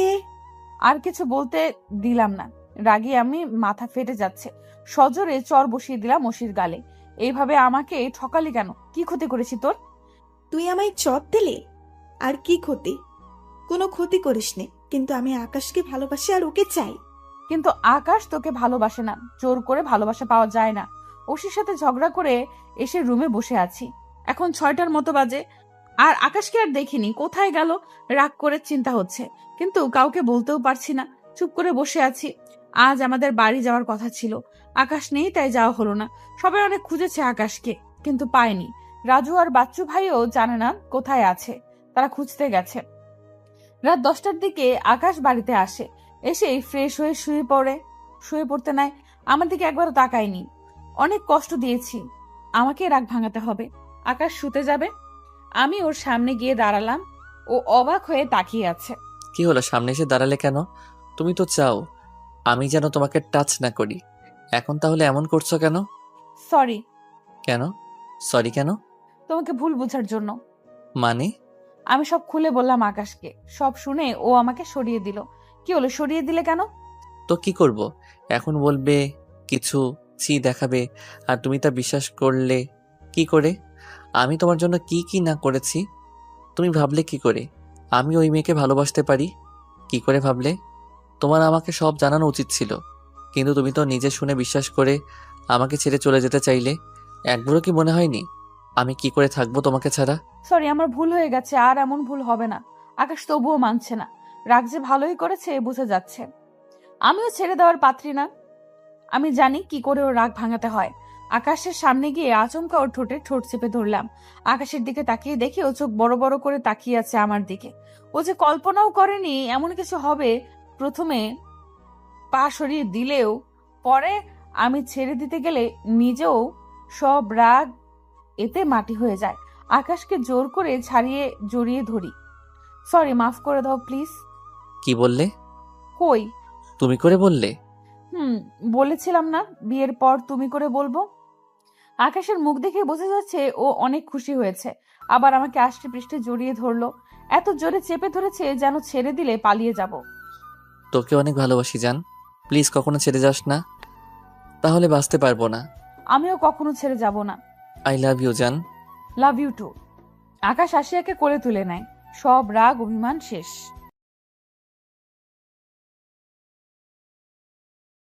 আর কিছু বলতে দিলাম না। রাগে আমি মাথা ফেটে যাচ্ছে। সজোরে চর বসিয়ে দিলাম ওসির গালে। এইভাবে আমাকে ঠকালি কেন? কি ক্ষতি করেছি তোর? তুই আমায় চট দিলি? আর কি ক্ষতি? কোনো ক্ষতি করিসনি, কিন্তু আমি আকাশকে ভালোবাসি আর ওকে চাই। কিন্তু আকাশ তোকে ভালোবাসে না। জোর করে ভালোবাসা পাওয়া যায় না। ওসির সাথে ঝগড়া করে এসে রুমে বসে আছি। এখন 6টার মতো বাজে, আর আকাশকে আর দেখিনি। কোথায় গেল? রাগ করে চিন্তা হচ্ছে, কিন্তু কাউকে বলতেও পারছি না। চুপ করে বসে আছি। আজ আমাদের বাড়ি যাওয়ার কথা ছিল, আকাশ নেই, তাই যাওয়া হলো না। সবাই অনেক খুঁজেছে আকাশকে, কিন্তু পায়নি। রাজু আর বাচ্চু ভাইও জানে না কোথায় আছে, তারা খুঁজতে গেছে। রাত 10টার দিকে আকাশ বাড়িতে আসে। এসেই ফ্রেশ হয়ে শুয়ে পড়তে নাই। আমার দিকে একবারও তাকায়নি। অনেক কষ্ট দিয়েছি, আমাকে রাগ ভাঙাতে হবে। আকাশ শুতে যাবে, আমি ওর সামনে গিয়ে দাঁড়ালাম। ও অবাক হয়ে তাকিয়ে আছে। কি হলো? সামনে এসে দাঁড়ালে কেন? তুমি তো চাও আমি যেন তোমাকে টাচ না করি। এখন তাহলে এমন করছো কেন? সরি। কেন সরি কেন? তোমাকে ভুল বোঝার জন্য। মানে? আমি সব খুলে বললাম আকাশকে। সব শুনে ও আমাকে সরিয়ে দিল। কি হলো, সরিয়ে দিলে কেন? তো কি করব? এখন বলবে কিছু, দেখাবে, আর তুমি তা বিশ্বাস করলে কি করে? আমি তোমার জন্য কি কি না করেছি তুমি ভাবলে কি করে? আমি ওই মেয়েকে ভালোবাসতে পারি কি করে ভাবলে? তোমার আমাকে সব জানানো উচিত ছিল, কিন্তু তুমি তো নিজে শুনে বিশ্বাস করে আমাকে ছেড়ে চলে যেতে চাইলে। একবারও কি মনে হয়নি আমি কি করে থাকবো তোমাকে ছাড়া? সরি, আমার ভুল হয়ে গেছে, আর এমন ভুল হবে না। আকাশ তবুও মানছে না। রাগ যে ভালোই করেছে বোঝা যাচ্ছে। আমিও ছেড়ে দেওয়ার পাত্রী না। আমি জানি কি করে ওর রাগ ভাঙাতে হয়। আকাশের সামনে গিয়ে আচমকা ওর ঠোঁটে ঠোঁট চেপে ধরলাম। আকাশের দিকে তাকিয়ে দেখি ও চোখ বড় বড় করে তাকিয়ে আছে আমার দিকে। ও যে কল্পনাও করেনি এমন কিছু হবে। প্রথমে পা সরিয়ে দিলেও পরে আমি ছেড়ে দিতে গেলে নিজেও সব রাগ এতে মাটি হয়ে যায়। আকাশকে জোর করে জড়িয়ে ধরি। সরি, মাফ করে দাও প্লিজ। কি বললে? কই, তুমি করে বললে? বলেছিলাম না বিয়ের পর তুমি করে বলবো। আকাশের মুখ দেখে বোঝা যাচ্ছে ও অনেক খুশি হয়েছে। আবার আমাকে আষ্টে পৃষ্ঠে জড়িয়ে ধরলো। এত জোরে চেপে ধরেছে যেন ছেড়ে দিলে পালিয়ে যাব। তোকে অনেক ভালোবাসি জান, প্লিজ কখনো ছেড়ে যাস না, তাহলে বাঁচতে পারবো না। আমিও কখনো ছেড়ে যাব না। আই লাভ ইউ জান। Love you two. আকাশ আশিয়াকে কোলে তুলে নেয়। সব রাগ অভিমান শেষ।